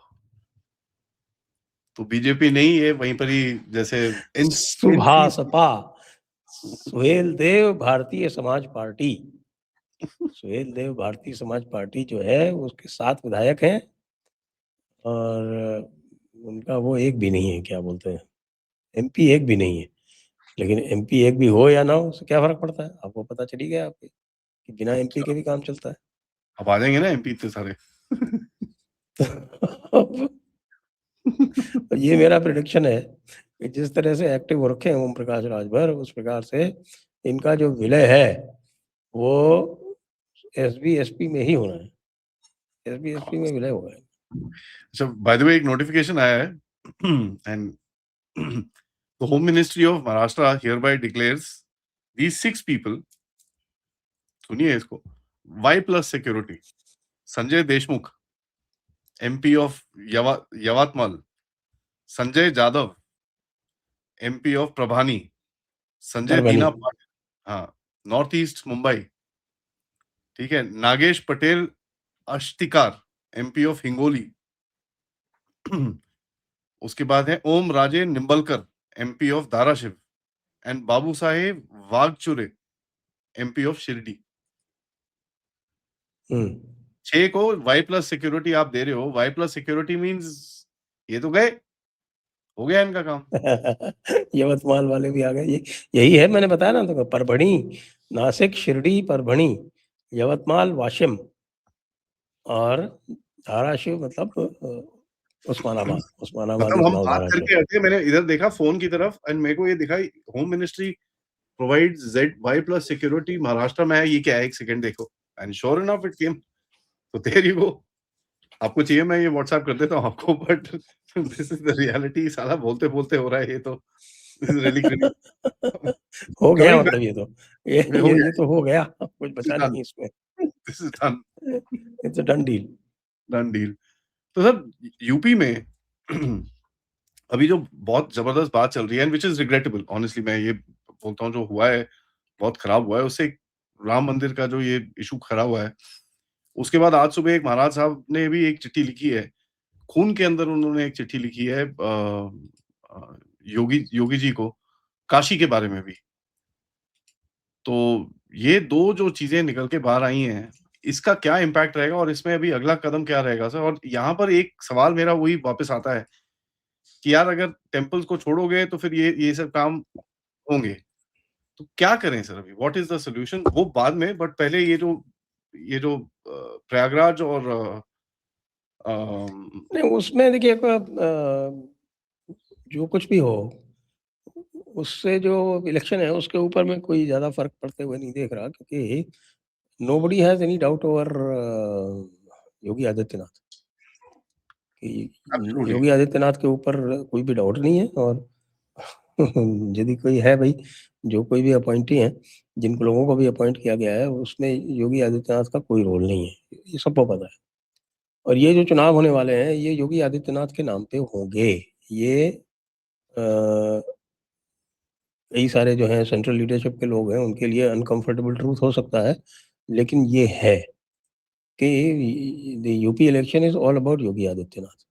तो बीजेपी नहीं है वहीं पर ही, जैसे सुभासपा, सुहेल देव भारतीय समाज पार्टी, सुहेल देव भारतीय समाज पार्टी जो है उसके 7 विधायक हैं, और उनका वो एक भी नहीं है, क्या बोलते हैं, MP एक भी नहीं है। लेकिन MP एक भी हो या ना हो उससे क्या फर्क पड़ता है, आपको पता चली गया आपके कि बिना MP अच्छा, के भी काम चलता है। अब आ जाएंगे ना MP इतने सारे। तो ये मेरा प्रिडिक्शन है कि जिस तरह से एक्टिव हो रखे हैं ओम प्रकाश राजभर, उस प्रकार से इनका जो विलय है वो SB/SP में ही होना है। SB/SP में विलय होगा। अच्छा, बाय द वे एक नोटिफिकेशन आया है and the home ministry of Maharashtra hereby declares these 6 people, सुनिए इसको, Y+ security, Sanjay Deshmukh, MP of Yavatmal, Sanjay Jadhav MP of Parbhani, Sanjay Parbhani. Dina Patil, हाँ, नॉर्थ ईस्ट मुंबई, ठीक है, नागेश पटेल अश्तिकार एमपी ऑफ हिंगोली, उसके बाद है Om Raje Nimbalkar MP of Dharashiv and Babu Saheb Wagchure MP of Shirdi. हम्म। 6 को वाई प्लस सिक्योरिटी आप दे रहे हो, वाई प्लस सिक्योरिटी मींस ये तो गए, हो गया इनका काम। यवतमाल वाले भी आ गए। यही है, मैंने बताया ना, तो परभणी, नासिक, शिरडी, परभणी, यवतमाल, वाशिम और धाराशिव, मतलब उस्मानाबाद। उस्मानाबाद मतलब इज हम नाउ बात धाराशिव। करके हटे, मैंने इधर देखा फोन की तरफ एंड मेरे को ये दिखा home ministry provides Z Y plus security Maharashtra में है। ये क्या है, एक सेकंड देखो, and sure enough it came. तो देयर यू गो, आपको चाहिए मैं ये व्हाट्सएप कर देता हूँ आपको, but this is the reality. साला बोलते बोलते हो रहा है ये तो, दिस इज रियली क्रेजी। हो गया, कमिंग मतलब ये तो, ये बैक, हो ये तो हो गया, कुछ बचा गया, नहीं इसमें। This is done, it's a done deal. Done deal. तो सर यूपी में अभी जो बहुत जबरदस्त बात चल रही है, विच इज रिग्रेटेबल, ऑनेस्टली मैं ये बोलता हूँ, जो हुआ है बहुत खराब हुआ है। उससे राम मंदिर का जो ये इशू खड़ा हुआ है, उसके बाद आज सुबह एक महाराज साहब ने भी एक चिट्ठी लिखी है, खून के अंदर उन्होंने एक चिट्ठी लिखी है योगी योगी जी को, काशी के बारे में भी। तो ये दो जो चीजें निकल के बाहर आई हैं, इसका क्या इम्पैक्ट रहेगा और इसमें अभी अगला कदम क्या रहेगा सर? और यहाँ पर एक सवाल मेरा वही वापस आता है कि यार अगर टेम्पल्स को छोड़ोगे तो फिर ये सब काम होंगे, तो क्या करें सर अभी? What is the solution? वो बाद में, बट पहले ये जो प्रयागराज और नहीं, उसमें देखिए, जो कुछ भी हो, उससे जो इलेक्शन है उसके ऊपर में कोई ज़्यादा फ़र्क पड़ते हुए नहीं देख रहा, क्योंकि nobody has any doubt over Yogi Adityanath, कि एब्सोल्युटली। योगी आदित्यनाथ के ऊपर कोई भी डाउट नहीं है। और यदि कोई है भाई, जो कोई भी अपॉइंटी हैं, जिन लोगों को भी अपॉइंट किया गया है, उसमें योगी आदित्यनाथ का कोई रोल नहीं है, ये सबको पता है। और ये जो चुनाव होने वाले हैं, ये योगी आदित्यनाथ के नाम पे होंगे। ये कई सारे जो हैं सेंट्रल लीडरशिप के लोग हैं, उनके लिए अनकंफर्टेबल ट्रूथ हो सकता है, लेकिन ये है कि the UP election is all about Yogi Adityanath.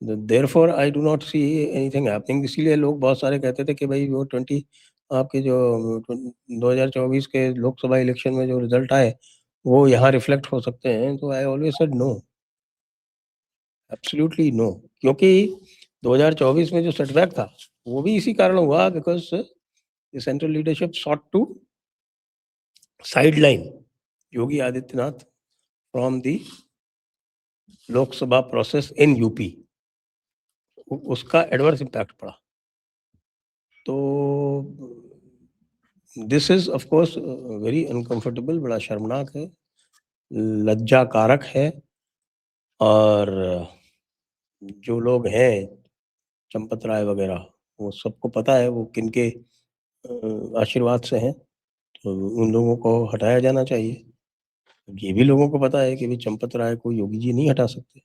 Therefore I do not see anything happening. इसीलिए लोग बहुत सारे कहते थे कि भाई वो 20 आपके जो 2024 के लोकसभा इलेक्शन में जो रिजल्ट आए, वो यहाँ रिफ्लेक्ट हो सकते हैं। तो I always said no, absolutely no. क्योंकि 2024 में जो सेटबैक था, वो भी इसी कारण हुआ, because the central leadership sought to sideline Yogi Adityanath from the Lok Sabha process in UP. उसका एडवर्स इम्पैक्ट पड़ा। तो this is of course very uncomfortable, बड़ा शर्मनाक है, लज्जा कारक है। और जो लोग हैं, चंपत राय वगैरह, वो सबको पता है वो किनके आशीर्वाद से हैं, तो उन लोगों को हटाया जाना चाहिए। ये भी लोगों को पता है कि भाई चंपत राय को योगी जी नहीं हटा सकते।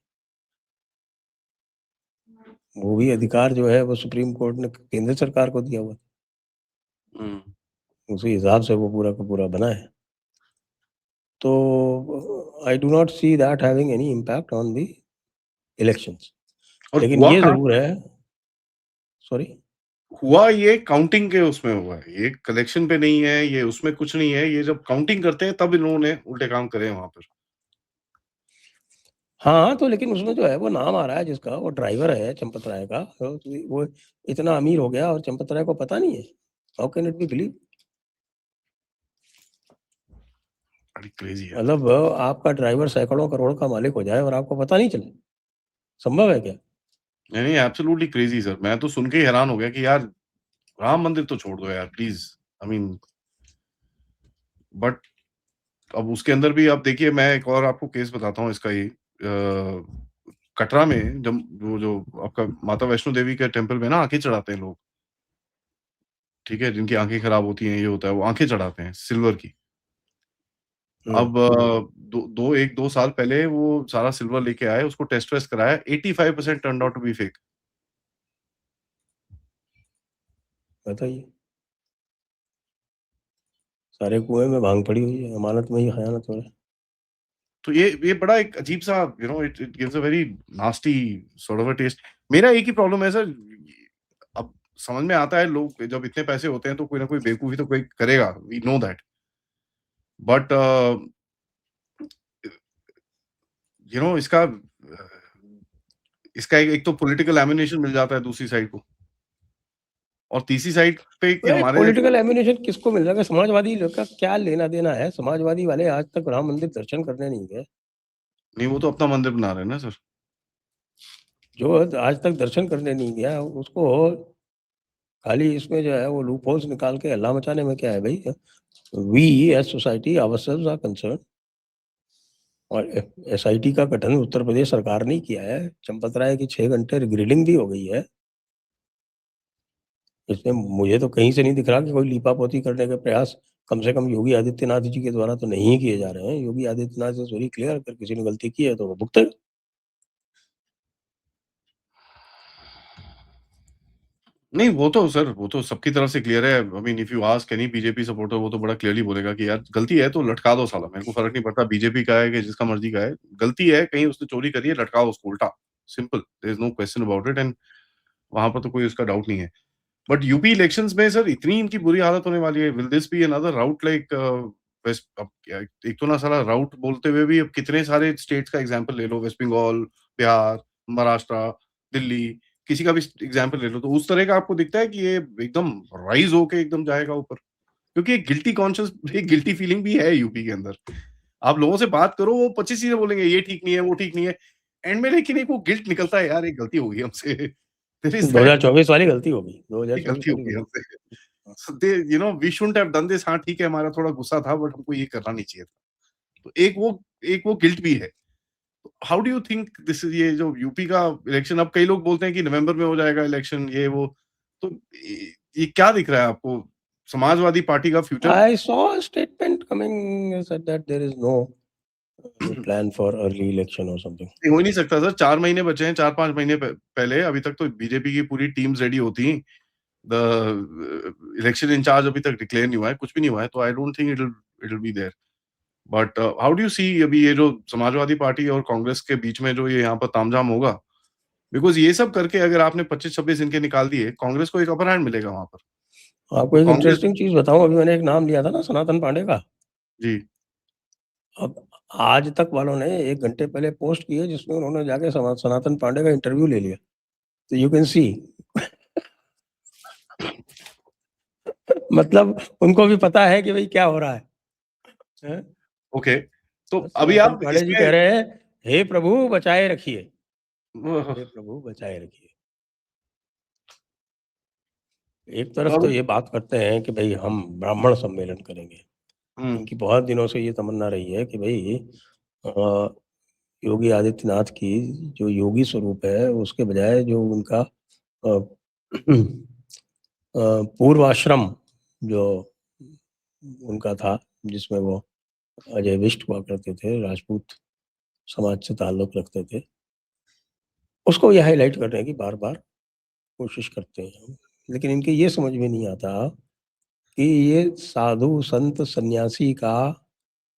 वो भी अधिकार जो है वो सुप्रीम कोर्ट ने केंद्र सरकार को दिया हुआ है, उसी हिसाब से वो पूरा का पूरा बना है। तो I do not see that having any impact on the elections. और लेकिन हुआ ये कहाँ जरूर है, सॉरी, हुआ, ये काउंटिंग के उसमें हुआ है, ये कलेक्शन पे नहीं है, ये उसमें कुछ नहीं है। ये जब काउंटिंग करते हैं तब इन्होंने उल्टे काम करे हैं वहां पर। हाँ, तो लेकिन उसमें जो है वो नाम आ रहा है जिसका, वो ड्राइवर है चंपत राय का, तो वो इतना अमीर हो गया और चंपत राय को पता नहीं है। How can it be believe? बड़ी क्रेजी है। मतलब आपका ड्राइवर सैकड़ों करोड़ का मालिक हो जाए और आपको पता नहीं चले, संभव है क्या? नहीं नहीं, एब्सोल्युटली क्रेजी सर। मैं तो सुन के ही हैरान हो गया कि यार राम मंदिर तो छोड़ दो यार प्लीज, आई मीन। बट अब उसके अंदर भी आप देखिए, मैं एक और आपको केस बताता हूँ इसका ही। कटरा में जब वो जो आपका माता वैष्णो देवी के टेम्पल में ना आंखें चढ़ाते हैं लोग, ठीक है, जिनकी आंखें खराब होती हैं, ये होता है, वो आंखें चढ़ाते हैं सिल्वर की। अब एक दो साल पहले वो सारा सिल्वर लेके आए, उसको टेस्ट वेस्ट कराया, 85% turn out to be fake. बताइए, सारे कुएं में भांग पड़ी हुई है, अमानत में ही खयानत हो रहा है। तो ये बड़ा एक अजीब सा it it gives a very nasty sort of a taste. मेरा एक ही प्रॉब्लम है सर, अब समझ में आता है लोग जब इतने पैसे होते हैं तो कोई ना कोई बेवकूफी तो कोई करेगा, वी नो दैट, बट इसका एक तो पॉलिटिकल एमिनेशन मिल जाता है दूसरी साइड को, और तीसरी साइड पे कि हमारे पॉलिटिकल एमिनेशन किसको मिल रहा है? समाजवादी लोग का क्या लेना देना है? समाजवादी वाले आज तक राम मंदिर दर्शन करने नहीं गए। नहीं, वो तो अपना मंदिर बना रहे हैं ना सर। जो आज तक दर्शन करने नहीं गया उसको खाली इसमें जो है वो लूप होल्स निकाल के हल्ला मचाने में क्या है भाई? We as society ourselves are concern, और एसआईटी का गठन उत्तर प्रदेश सरकार ने किया है। चंपत राय की 6 घंटे ग्रिलिंग भी हो गई है। इसमें मुझे तो कहीं से नहीं दिख रहा कि कोई लीपापोती करने के प्रयास कम से कम योगी आदित्यनाथ जी के द्वारा तो नहीं किए जा रहे हैं। Yogi Adityanath is very clear, अगर किसी ने गलती की है तो वो भुगते। नहीं, वो तो सर, वो तो सबकी तरफ से क्लियर है। I mean if you ask any BJP supporter, वो तो बड़ा क्लियरली बोलेगा कि यार गलती है तो लटका दो साला, मेरे को फर्क नहीं पड़ता बीजेपी का है कि जिसका मर्जी का है, गलती है कहीं उसने चोरी करी है, लटकाओ उसको उल्टा, simple, there is no question about it, and वहां पर तो कोई उसका डाउट नहीं है। बट यूपी इलेक्शंस में सर इतनी इनकी बुरी हालत होने वाली है, will this be another rout like West? अब एक तो ना साला राउट बोलते हुए भी अब कितने सारे स्टेट्स का एग्जांपल ले लो, वेस्ट बंगाल, बिहार, महाराष्ट्र, दिल्ली, किसी का भी एग्जांपल ले लो, तो उस तरह का आपको दिखता है कि ये एकदम राइज होके एकदम जाएगा ऊपर? क्योंकि एक गिल्टी कॉन्शियस, एक गिल्टी फीलिंग भी है यूपी के अंदर। आप लोगों से बात करो, वो 25 चीजें बोलेंगे, ये ठीक नहीं है, वो ठीक नहीं है, एंड में लेकिन एक वो गिल्ट निकलता है, यार एक गलती हो गई हमसे, देयर इज दैट, 2024 वाली गलती होगी, ये 2024 गलती हो वाली गई गलती। हमसे। So they we shouldn't have done this. हाँ ठीक है, हमारा थोड़ा गुस्सा था, बट हमको ये करना नहीं चाहिए था। तो एक वो गिल्ट भी है। How do you think this is, ये जो यूपी का इलेक्शन, अब कई लोग बोलते हैं कि नवंबर में हो जाएगा इलेक्शन, ये वो, तो ये क्या दिख रहा है आपको समाजवादी पार्टी का future? I saw a statement coming said that there is no plan for early election or something. हो ही नहीं सकता सर, 4 महीने बचे हैं, 4-5 महीने पहले, अभी तक तो बीजेपी की पूरी टीम्स रेडी होती। द इलेक्शन इंचार्ज अभी तक डिक्लेयर नहीं हुआ है, कुछ भी नहीं हुआ है, तो I don't think it will be there. But how do you see अभी ये जो समाजवादी पार्टी और कांग्रेस के बीच में जो ये यहाँ पर तामझाम होगा? बिकॉज़ ये सब करके अगर आपने 25-26 इनके निकाल दिए, कांग्रेस को एक अपर हैंड मिलेगा वहाँ पर। आपको तो एक कांग्रेस, इंटरेस्टिंग चीज बताऊं, अभी मैंने एक नाम लिया था ना सनातन पांडे का। जी, अब आज तक वालों ने 1 घंटे पहले पोस्ट की है जिसमें उन्होंने जाके सनातन पांडे का इंटरव्यू ले लिया। तो यू कैन सी मतलब उनको भी पता है कि भाई क्या हो रहा है, हैं? ओके। तो अभी सनातन आप पांडे जी इसमें कह रहे हैं, हे प्रभु बचाए रखिए, अ, हे प्रभु बचाए रखिए। एक तरफ तो अब ये बात करते हैं कि भाई हम ब्राह्मण सम्मेलन करेंगे। हुँ, इनकी बहुत दिनों से ये तमन्ना रही है कि भाई अ, योगी आदित्यनाथ की जो योगी स्वरूप है उसके बजाय जो उनका अ, पूर्वाश्रम जो उनका था, जिसमें वो अजय विष्ट हुआ करते थे, राजपूत समाज से ताल्लुक रखते थे, उसको ये हाईलाइट करने की बार बार कोशिश करते हैं। लेकिन इनके ये समझ में नहीं आता कि ये साधु संत सन्यासी का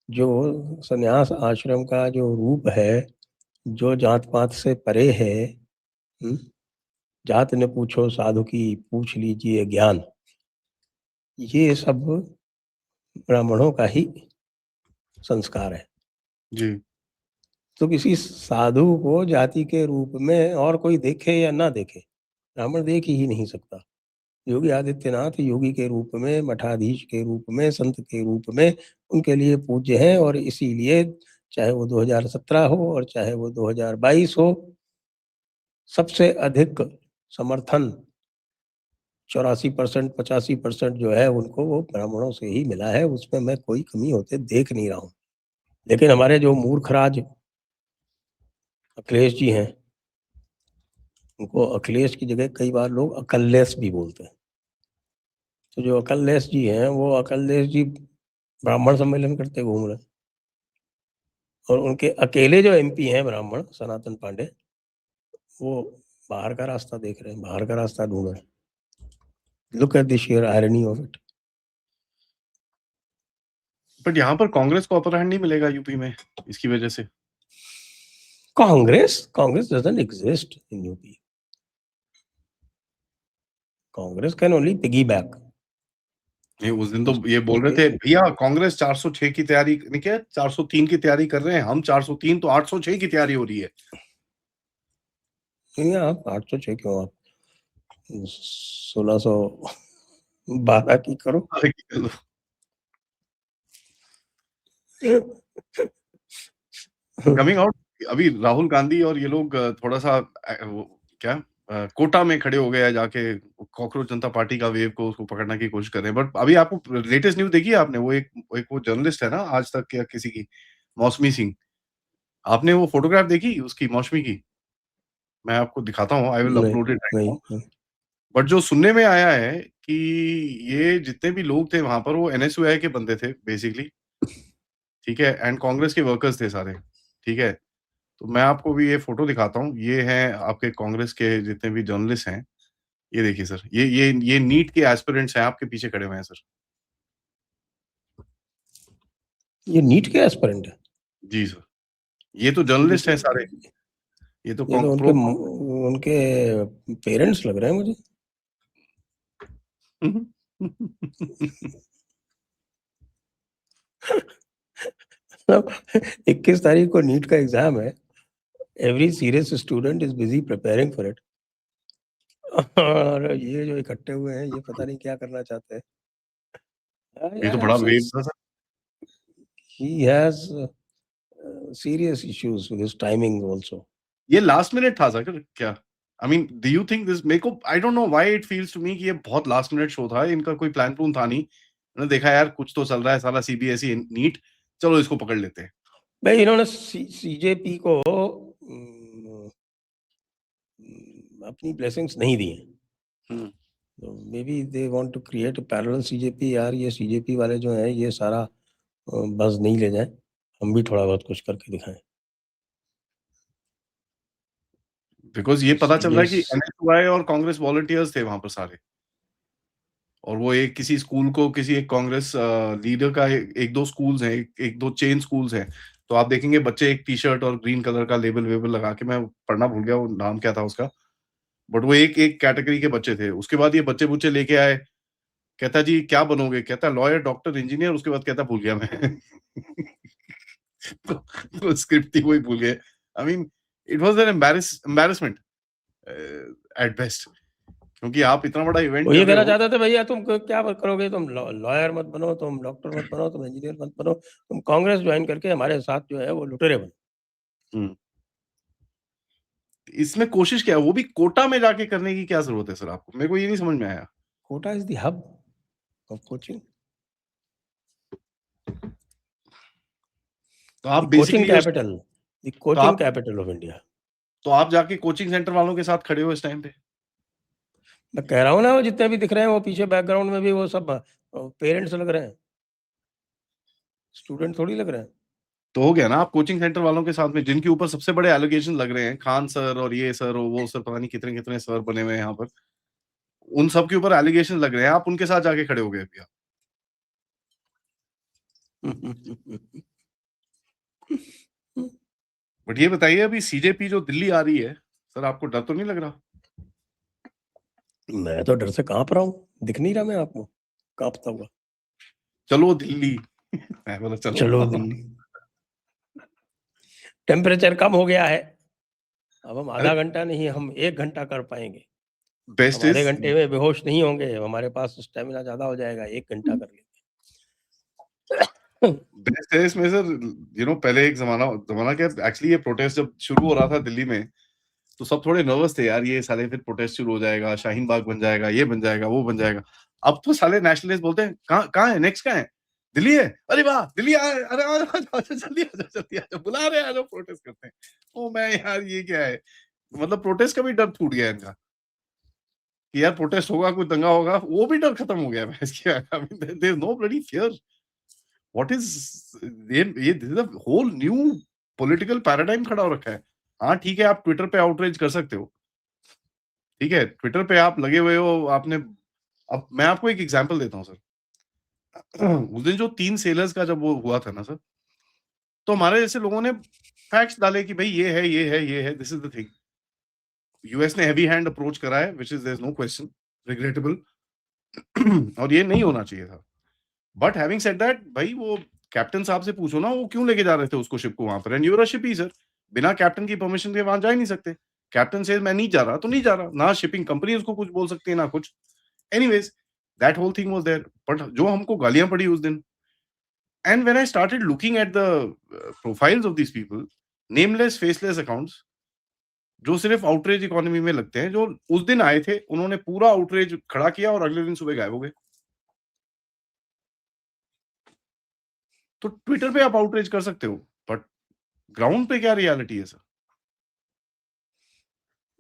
जो सन्यास आश्रम का जो रूप है, जो जात पात से परे है, हम्म, जात न पूछो साधु की पूछ लीजिए ज्ञान, ये सब ब्राह्मणों का ही संस्कार है। जी, तो किसी साधु को जाति के रूप में और कोई देखे या ना देखे, ब्राह्मण देख ही नहीं सकता। योगी आदित्यनाथ योगी के रूप में, मठाधीश के रूप में, संत के रूप में उनके लिए पूज्य हैं, और इसीलिए चाहे वो 2017 हो और चाहे वो 2022 हो, सबसे अधिक समर्थन 84%, 85% जो है उनको वो ब्राह्मणों से ही मिला है। उसमें मैं कोई कमी होते देख नहीं रहा हूँ। लेकिन हमारे जो मूर्खराज अखिलेश जी हैं, उनको अखिलेश की जगह कई बार लोग अकल्लेश भी बोलते हैं। तो जो अकल्लेश जी हैं, वो अकल्लेश जी ब्राह्मण सम्मेलन करते घूम रहे हैं, और उनके अकेले जो एमपी हैं ब्राह्मण सनातन पांडे, वो बाहर का रास्ता देख रहे हैं, बाहर का रास्ता ढूंढ रहे हैं। Look at the sheer irony of it. But यहाँ पर कांग्रेस को अपर हैंड नहीं मिलेगा यूपी में इसकी वजह से। Congress doesn't exist in UP. Congress can only piggyback. ये उस दिन तो ये बोल रहे थे भैया कांग्रेस 406 की तैयारी नहीं, क्या 403 की तैयारी कर रहे हैं हम, 403 तो 806 की तैयारी हो रही है। नहीं, आप 806 क्यों, आप 1612 की करो। अरे चलो। कमिंग आउट अभी राहुल गांधी और ये लोग थोड़ा सा क्या कोटा में खड़े हो गए हैं, जाके कॉकरोच जनता पार्टी का वेव को उसको पकड़ने की कोशिश कर रहे हैं। बट अभी आपको लेटेस्ट न्यूज देखी है आपने, वो एक वो जर्नलिस्ट है ना आज तक या किसी की, मौसमी सिंह, आपने वो फोटोग्राफ देखी उसकी, मौसमी की? मैं आपको दिखाता हूँ, I will upload it right now. But जो सुनने में आया है कि ये जितने भी लोग थे वहां पर वो एनएसयूआई के बंदे थे बेसिकली, ठीक है, एंड कांग्रेस के वर्कर्स थे सारे, ठीक है। तो मैं आपको भी ये फोटो दिखाता हूँ, ये हैं आपके कांग्रेस के जितने भी जर्नलिस्ट हैं, ये देखिए सर, ये नीट के एस्पिरेंट्स हैं, आपके पीछे खड़े हुए हैं सर। ये नीट के एस्पिरेंट है? जी सर, ये तो जर्नलिस्ट हैं सारे, ये तो उनके पेरेंट्स लग रहे हैं मुझे। 21 तारीख को नीट का एग्जाम है। Every serious student is busy preparing for it. और ये जो इकट्ठे हुए हैं ये पता नहीं क्या करना चाहते हैं। ये तो बड़ा वेव था sir. He has serious issues with his timing also. ये लास्ट मिनट था सर क्या? I mean do you think this, मेरे को I don't know why it feels to me कि ये बहुत लास्ट मिनट शो था, इनका कोई प्लान प्लून था नहीं, मैंने देखा यार कुछ तो चल रहा है साला सीबीएसई नीट, चलो इसको पकड़ लेते हैं। भाई इन्होंने सीजेपी को अपनी ब्लेसिंग्स नहीं दी हैं। तो may be they want to create parallel CJP. यार ये सीजेपी वाले जो हैं ये सारा बस नहीं ले जाएं, हम भी थोड़ा बहुत कुछ करके दिखाएं। बिकॉज ये पता चल रहा है कि एनएसयूआई और कांग्रेस वॉलंटियर्स थे वहां पर सारे, और वो एक किसी स्कूल को, किसी एक कांग्रेस लीडर का एक दो स्कूल्स हैं, एक दो चेन स्कूल्स हैं, तो आप देखेंगे बच्चे एक टी शर्ट और ग्रीन कलर का लेबल वेबल लगा के, मैं पढ़ना भूल गया वो नाम क्या था उसका, बट वो एक एक कैटेगरी के बच्चे थे। उसके बाद ये बच्चे बुच्चे लेके आए, कहता जी क्या बनोगे, कहता लॉयर डॉक्टर इंजीनियर, उसके बाद कहता भूल गया मैं। तो स्क्रिप्ट थी वही भूल गए। I mean it was an embarrassment at best, क्योंकि आप इतना बड़ा इवेंट ये कहना चाहते थे भैया तुम क्या करोगे, तुम लॉयर मत बनो, तुम डॉक्टर मत बनो, तुम इंजीनियर मत बनो, तुम कांग्रेस ज्वाइन करके हमारे साथ जो है वो लुटेरे बनो। इसमें कोशिश क्या है, वो भी कोटा में जाके करने की क्या जरूरत है सर आपको? मेरे को ये नहीं समझ में आया। Kota is the hub of coaching. तो आप basically capital, the coaching capital of India. तो आप जाके कोचिंग सेंटर वालों के साथ खड़े हो इस टाइम पे। मैं कह रहा हूँ ना, वो जितने भी दिख रहे हैं वो पीछे बैकग्राउंड में भी वो सब पेरेंट्स लग रहे हैं, स्टूडेंट थोड़ी लग रहे हैं। तो हो गया ना, आप कोचिंग सेंटर वालों के साथ में, जिनके ऊपर सबसे बड़े एलिगेशन लग रहे हैं, खान सर और ये सर और वो सर, पता नहीं कितने कितने सर बने हुए हैं यहाँ पर, उन सब के ऊपर एलिगेशन लग रहे हैं, आप उनके साथ जाके खड़े हो गए भैया। बट ये बताइए अभी सीजेपी जो दिल्ली आ रही है सर, आपको डर तो नहीं लग रहा? मैं तो डर से कांप रहा हूँ, दिख नहीं रहा मैं आपको कांपता हुआ। चलो दिल्ली। मैं बोला चलो दिल्ली। टेम्परेचर कम हो गया है, अब हम आधा घंटा नहीं, हम 1 घंटा कर पाएंगे। बेस्ट आधे घंटे में बेहोश नहीं होंगे, हमारे पास स्टेमिना ज्यादा हो जाएगा, 1 घंटा कर लेंगे। बेस्ट है इसमें सर, यू नो पहले एक जमाना क्या, एक्चुअली ये प्रोटेस्ट जब शुरू हो रहा था दिल्ली में, तो सब थोड़े नर्वस थे यार, ये साले फिर प्रोटेस्ट शुरू हो जाएगा, शाहीन बाग बन जाएगा, ये बन जाएगा, वो बन जाएगा। अब तो साले नेशनलिस्ट बोलते हैं कहाँ है, नेक्स्ट कहाँ है, दिल्ली है, अरे वाह दिल्ली आ, अरे जल्दी आ जाओ, बुला रहे हैं, आ जाओ प्रोटेस्ट करते हैं। ओ मैं यार ये क्या है, मतलब प्रोटेस्ट का भी डर छूट गया इनका कि यार प्रोटेस्ट होगा, कोई दंगा होगा, वो भी डर खत्म हो गया है। I mean there is no bloody fear. What is ये this is a whole new political paradigm खड़ा हो रखा है। हाँ ठीक है, आप ट्विटर पे आउटरीच कर सकते हो, ठीक है, ट्विटर पे आप लगे हुए हो, आपने अब मैं आपको एक एग्जांपल देता हूँ सर। उस दिन जो 3 सेलर्स का जब वो हुआ था ना सर, तो हमारे जैसे लोगों ने फैक्ट्स डाले कि भाई ये है, ये है, ये है, this is the thing. US ने हेवी हैंड अप्रोच करा है, which is there is no question, regrettable. और ये नहीं होना चाहिए था। बट हैविंग सेड दैट, भाई वो कैप्टन साहब से पूछो ना, वो क्यों लेके जा रहे थे उसको शिप को वहां पर? And you are a ship ही सर, बिना कैप्टन की परमिशन के वहां जा ही नहीं सकते। कैप्टन से मैं नहीं जा रहा तो नहीं जा रहा, ना शिपिंग कंपनी उसको कुछ बोल सकती है ना कुछ। Anyways, that whole thing was there. But जो हमको गालियां पड़ी उस दिन, and when I started looking at the profiles of these people, nameless faceless accounts, जो सिर्फ आउटरीच इकोनॉमी में लगते हैं, जो उस दिन आए थे, उन्होंने पूरा आउटरीच खड़ा किया और अगले दिन सुबह गायब हो गए। तो ट्विटर पे आप आउटरीच कर सकते हो, बट ग्राउंड पे क्या रियलिटी है सर?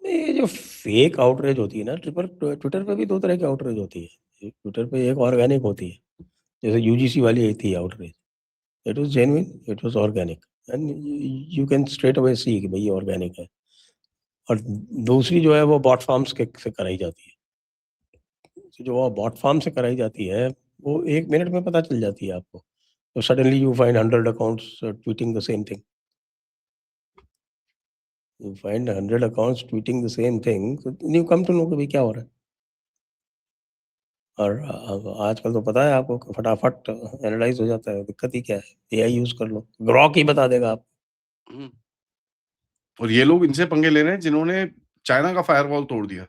ये जो फेक आउटरीच होती है ना, ट्विटर पे भी 2 तरह की आउटरीच होती है। एक ट्विटर पे एक ऑर्गेनिक होती है, जैसे यूजीसी वाली आई थी outreach. It was genuine, it was organic and you can straight away see कि भई ये ऑर्गेनिक है। और दूसरी जो है वो बॉट फार्म्स के से कराई जाती है। तो जो बॉट फार्म से कराई जाती है, वो 1 मिनट में पता चल जाती है आपको। तो suddenly you find 100 accounts tweeting the same thing. You find 100 accounts tweeting the same thing, तो यू कम टू नो कि भई क्या हो रहा है। और आजकल तो पता है आपको कि फटाफट एनालाइज़ हो जाता है, दिक्कत ही क्या है? एआई यूज़ कर लो, ग्रॉक ही बता देगा आपको। हम्म। और ये लोग इनसे पंगे ले रहे हैं जिन्होंने चाइना का फायरवॉल तोड़ दिया।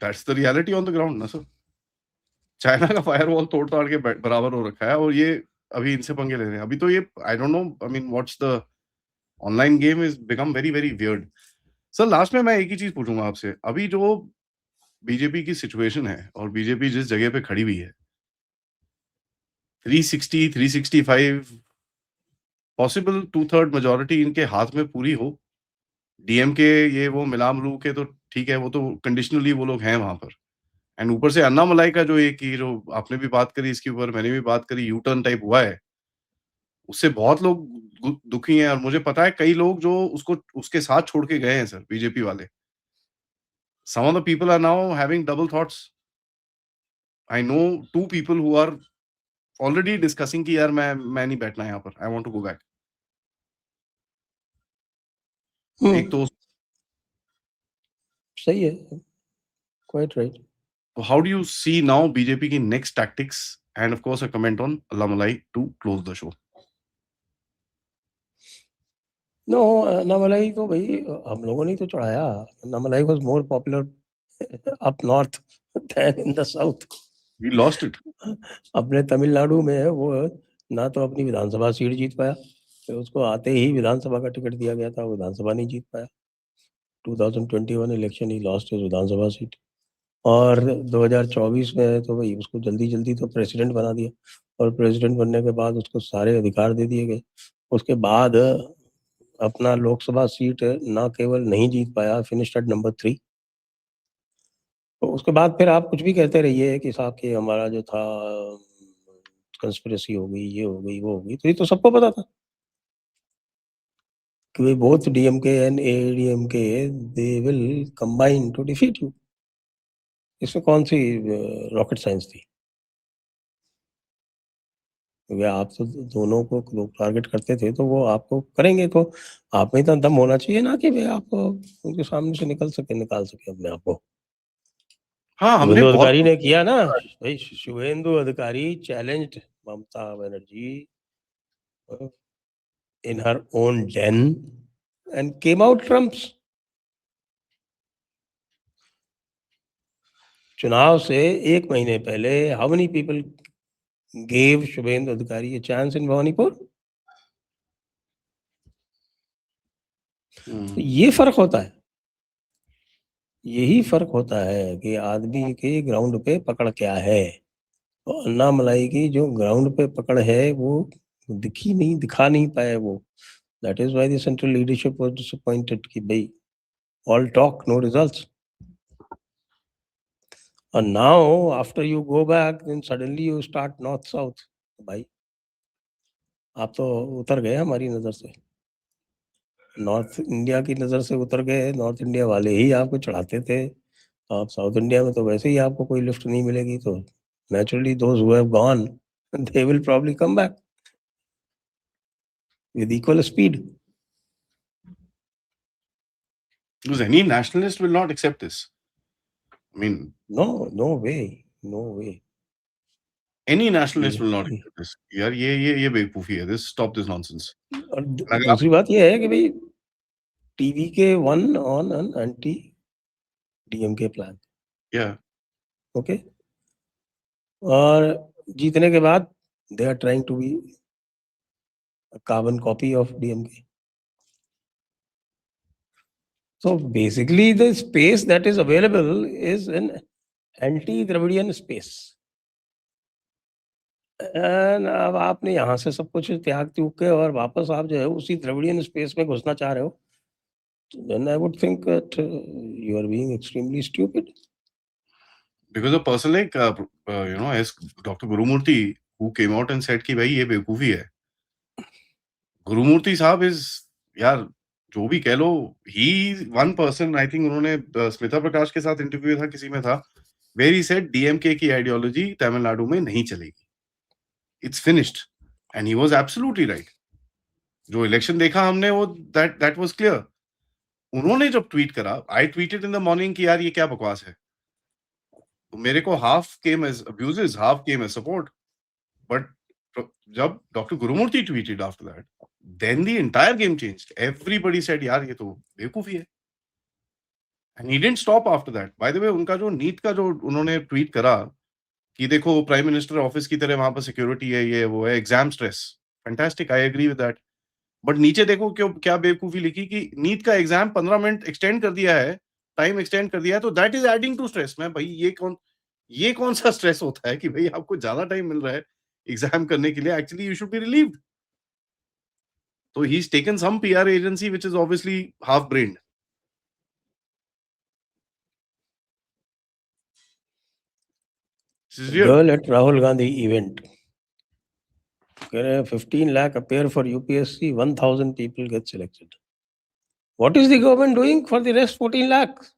That's the reality on the ground ना सर। चाइना का फायरवॉल तोड़ ताड़ के बराबर हो रखा है, और ये अभी इनसे पंगे ले रहे हैं। अभी तो ये आई don't no, I mean what's the online game is become very very weird. Sir last में मैं एक ही चीज पूछूंगा आपसे, अभी जो बीजेपी की सिचुएशन है और बीजेपी जिस जगह पे खड़ी हुई है, 360 365, पॉसिबल 2/3 मेजोरिटी इनके हाथ में पूरी हो, डीएमके ये वो मिलाम लू के, तो ठीक है, वो तो कंडीशनली वो लोग हैं वहां पर। एंड ऊपर से अन्नामलाई का जो एक ये जो आपने भी बात करी, इसके ऊपर मैंने भी बात करी, यू टर्न टाइप हुआ है, उससे बहुत लोग दुखी हैं। और मुझे पता है कई लोग जो उसको उसके साथ छोड़ के गए हैं सर, बीजेपी वाले। Some of the people are now having double thoughts. I know 2 people who are already discussing कि यार मैं नहीं बैठना यहाँ पर, I want to go back. एक हुँ, तो सही है, quite right. How do you see now BJP की next tactics, and of course a comment on Annamalai to close the show. No, Annamalai तो भई हम लोगों ने ही तो चढ़ाया। Annamalai was more popular up north then in the south. We lost it. अपने तमिलनाडु में वो ना तो अपनी विधानसभा सीट जीत पाया, फिर उसको आते ही विधानसभा का टिकट दिया गया था, वो विधानसभा नहीं जीत पाया। 2021 election he lost his Vidhan Sabha seat. और 2024 में तो भई उसको जल्दी-जल्दी तो प्रेसिडेंट बना दिया, और प्रेसिडेंट बनने के बाद उसको सारे अधिकार दे दिए गए। उसके बाद अपना लोकसभा सीट ना केवल नहीं जीत पाया, फिनिश्ड एट नंबर 3। तो उसके बाद फिर आप कुछ भी कहते रहिए कि साहब कि हमारा जो था कंस्पिरेसी हो गई, ये हो गई, वो हो गई, तो ये तो सबको पता था कि both DMK and AIADMK they will combine to defeat you. इसमें कौन-सी रॉकेट साइंस थी? क्योंकि आप तो दोनों को लोग टारगेट करते थे, तो वो आपको करेंगे, तो आप में इतना दम होना चाहिए ना कि भई आप उनके सामने से निकाल सकें अपने आप को। हाँ, हमने शुभेंदु बहुत अधिकारी ने किया ना, भई Suvendu Adhikari challenged Mamata Banerjee in her own den and came out trumps. चुनाव से 1 महीने पहले how many people gave Suvendu अधिकारी a chance in भवानीपुर? तो ये फ़र्क होता है। यही फ़र्क होता है कि आदमी की ग्राउंड पे पकड़ क्या है। तो अन्नामलाई की जो ग्राउंड पे पकड़ है, वो दिखा नहीं पाए वो। That is why the central leadership was disappointed कि भई all talk no results. And now after you go back then suddenly you start north south. भाई आप तो उतर गए हमारी नज़र से। नॉर्थ इंडिया की नज़र से उतर गए, नॉर्थ इंडिया वाले ही आपको चढ़ाते थे, आप साउथ इंडिया में तो वैसे ही आपको कोई लिफ्ट नहीं मिलेगी, तो naturally those who have gone they will probably come back with equal speed. Because any nationalist will not accept this. I mean, No way, no way. any nationalist will not ये- accept this. यार ये बेवकूफी है. This stop this nonsense. और अगर आप दूसरी बात ये है कि भाई टीवी के one on an anti DMK plan, yeah, okay, और जीतने के बाद they are trying to be carbon copy of DMK. So basically the space that is available is an anti-Dravidian space. And अब आपने यहाँ से सब कुछ त्याग त्यूग के और वापस आप जो है उसी द्रविडियन स्पेस में घुसना चाह रहे हो, then I would think that you are being extremely stupid. because a person like as Dr. Gurumurthy, who came out and said कि भाई ये बेवकूफी है. गुरुमूर्ति साहब इज, यार जो भी कह लो, ही वन पर्सन, आई थिंक उन्होंने स्मिता प्रकाश के साथ इंटरव्यू था, किसी में था, वेयर ही सेड डीएमके की आइडियोलॉजी तमिलनाडु में नहीं चलेगी, it's finished, and he was absolutely right. जो इलेक्शन देखा हमने वो दैट वाज क्लियर. उन्होंने जब ट्वीट करा, I tweeted in the morning कि यार ये क्या बकवास है. तो मेरे को half came as abuses, half came as support. But जब doctor Gurumurthy tweeted after that, then the entire game changed. Everybody said यार ये तो बेवकूफी है. And he didn't stop after that. By the way, उनका जो नीट का जो उन्होंने ट्वीट करा कि देखो प्राइम मिनिस्टर ऑफिस की तरह वहां पर सिक्योरिटी है, ये वो है, exam stress, fantastic, I agree with that. But नीचे देखो क्यों क्या बेवकूफी लिखी कि नीट का एग्जाम 15 मिनट एक्सटेंड कर दिया है, टाइम एक्सटेंड कर दिया है, तो that is adding to stress. मैं भाई ये कौन सा स्ट्रेस होता है कि भाई आपको ज्यादा टाइम मिल रहा है एग्जाम करने के लिए, actually you should be relieved. So he's taken some PR agency which is obviously half-brained. This is real. Girl at Rahul Gandhi event, कह रहे हैं 15 lakh appear for UPSC, 1000 people get selected. What is the government doing for the rest 14 lakhs?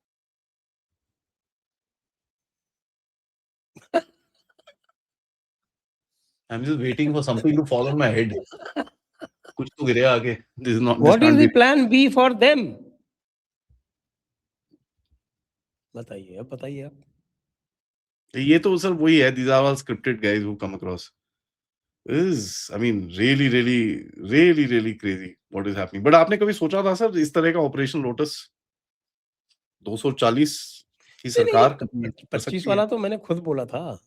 I'm just waiting for something to fall on my head. कुछ तो गिरे आगे. This is not. What is the plan B for them? बताइए, अब बताइए आप. ये तो सर वही है. These are all scripted guys who come across. This is, I mean, really crazy what is happening. But आपने कभी सोचा था सर इस तरह का ऑपरेशन लोटस 240 की सरकार 25 वाला तो मैंने खुद बोला था.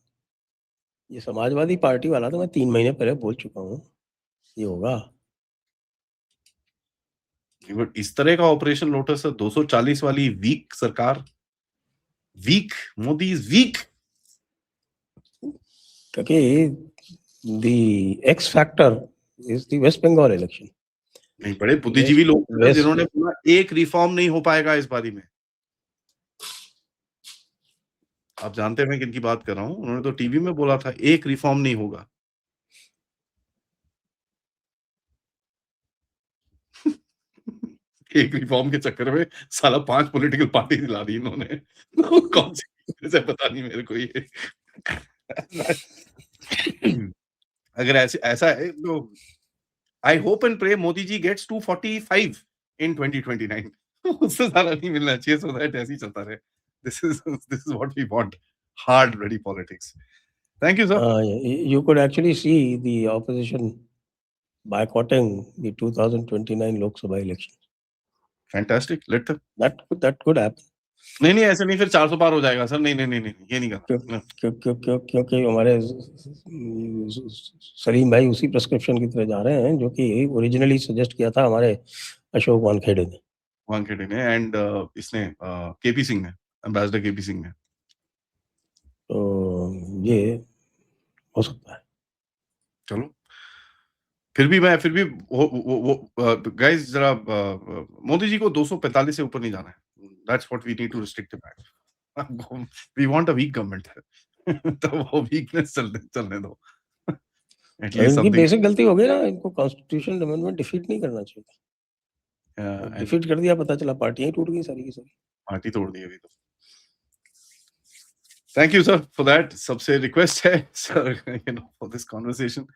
ये समाजवादी पार्टी वाला तो मैं 3 महीने पहले बोल चुका हूँ ये होगा. बट इस तरह का ऑपरेशन लोटस 240 वाली वीक सरकार, वीक, मोदी इज वीक. क्योंकि the X factor is the West Bengal election. नहीं, बड़े बुद्धिजीवी लोग जिन्होंने बोला एक रिफॉर्म नहीं हो पाएगा इस बारी में. आप जानते हैं मैं किनकी बात कर रहा हूँ. उन्होंने तो टीवी में बोला था एक रिफॉर्म नहीं होगा. एक रिफॉर्म के चक्कर में साला 5 पॉलिटिकल पार्टी दिला दी इन्होंने. कौन सी से पता नहीं मेरे को ये. अगर ऐसा है तो I hope and pray Modi ji gets 245 in 2029. उससे ज्यादा नहीं मिलना चाहिए, सो दैट ऐसे ही चलता रहे. This is what we want. Hard ready politics. Thank you, sir. You could actually see the opposition boycotting the 2029 Lok Sabha election. Fantastic. Let them. That could happen. नहीं ऐसे नहीं, फिर 400 पार हो जाएगा सर. नहीं ये नहीं करना. क्योंकि हमारे सलीम भाई उसी प्रिस्क्रिप्शन की तरह जा रहे हैं जो कि ओरिजिनली सजेस्ट किया था हमारे अशोक वानखेड़े ने एंड इसने केपी सिंह ने, एम्बेसडर केपी सिंह ने. तो ये हो सकता है. चलो फिर भी गाइस जरा मोदी जी को 245 से ऊपर नहीं जाना है. That's what we need to restrict it back. We want a weak government. तो वो वीकनेस चलने दो. इनकी बेसिक गलती हो गई ना, इनको कॉन्स्टिट्यूशनल अमेंडमेंट डिफीट नहीं करना चाहिए. एंड डिफीट कर दिया, पता चला पार्टियां ही टूट गई सारी की सारी। पार्टी तोड़ दी अभी तो। Thank you sir for that. सबसे रिक्वेस्ट है sir, you know, for this conversation,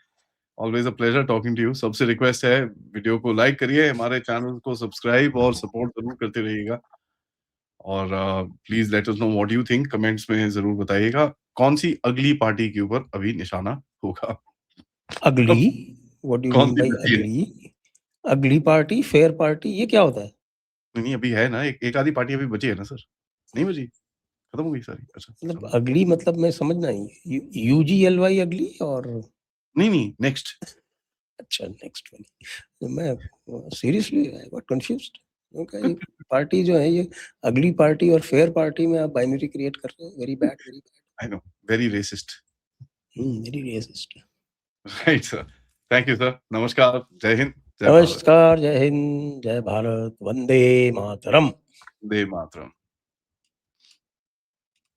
always a pleasure talking to you. सबसे रिक्वेस्ट है, वीडियो को लाइक करिए, हमारे चैनल को सब्सक्राइब और सपोर्ट जरूर करते रहिएगा। और please let us know what you think, comments में जरूर बताइएगा कौन सी अगली पार्टी के ऊपर अभी निशाना होगा। अगली, व्हाट डू यू कौन मीन सी बाय बची है? अगली? अगली पार्टी, फेयर पार्टी, ये क्या होता है? नहीं अभी है ना, एक आधी पार्टी अभी बची है ना सर? नहीं बची, खत्म हो गई सारी? अच्छा मतलब चलो। अगली मतलब मैं समझ ना आई, UGLY अगली और नहीं नेक्स्ट। अच्छा नेक्स्ट वाली। मैं seriously I got confused. Okay, ये पार्टी जो है, ये अगली पार्टी और फेयर पार्टी में आप बाइनरी क्रिएट कर रहे हैं। Very bad, very bad. I know, very resist. Very resist. Right sir. Thank you sir. नमस्कार, जय हिंद, जय भारत, नमस्कार, जय हिंद, जय भारत, वंदे मातरम। वंदे मातरम।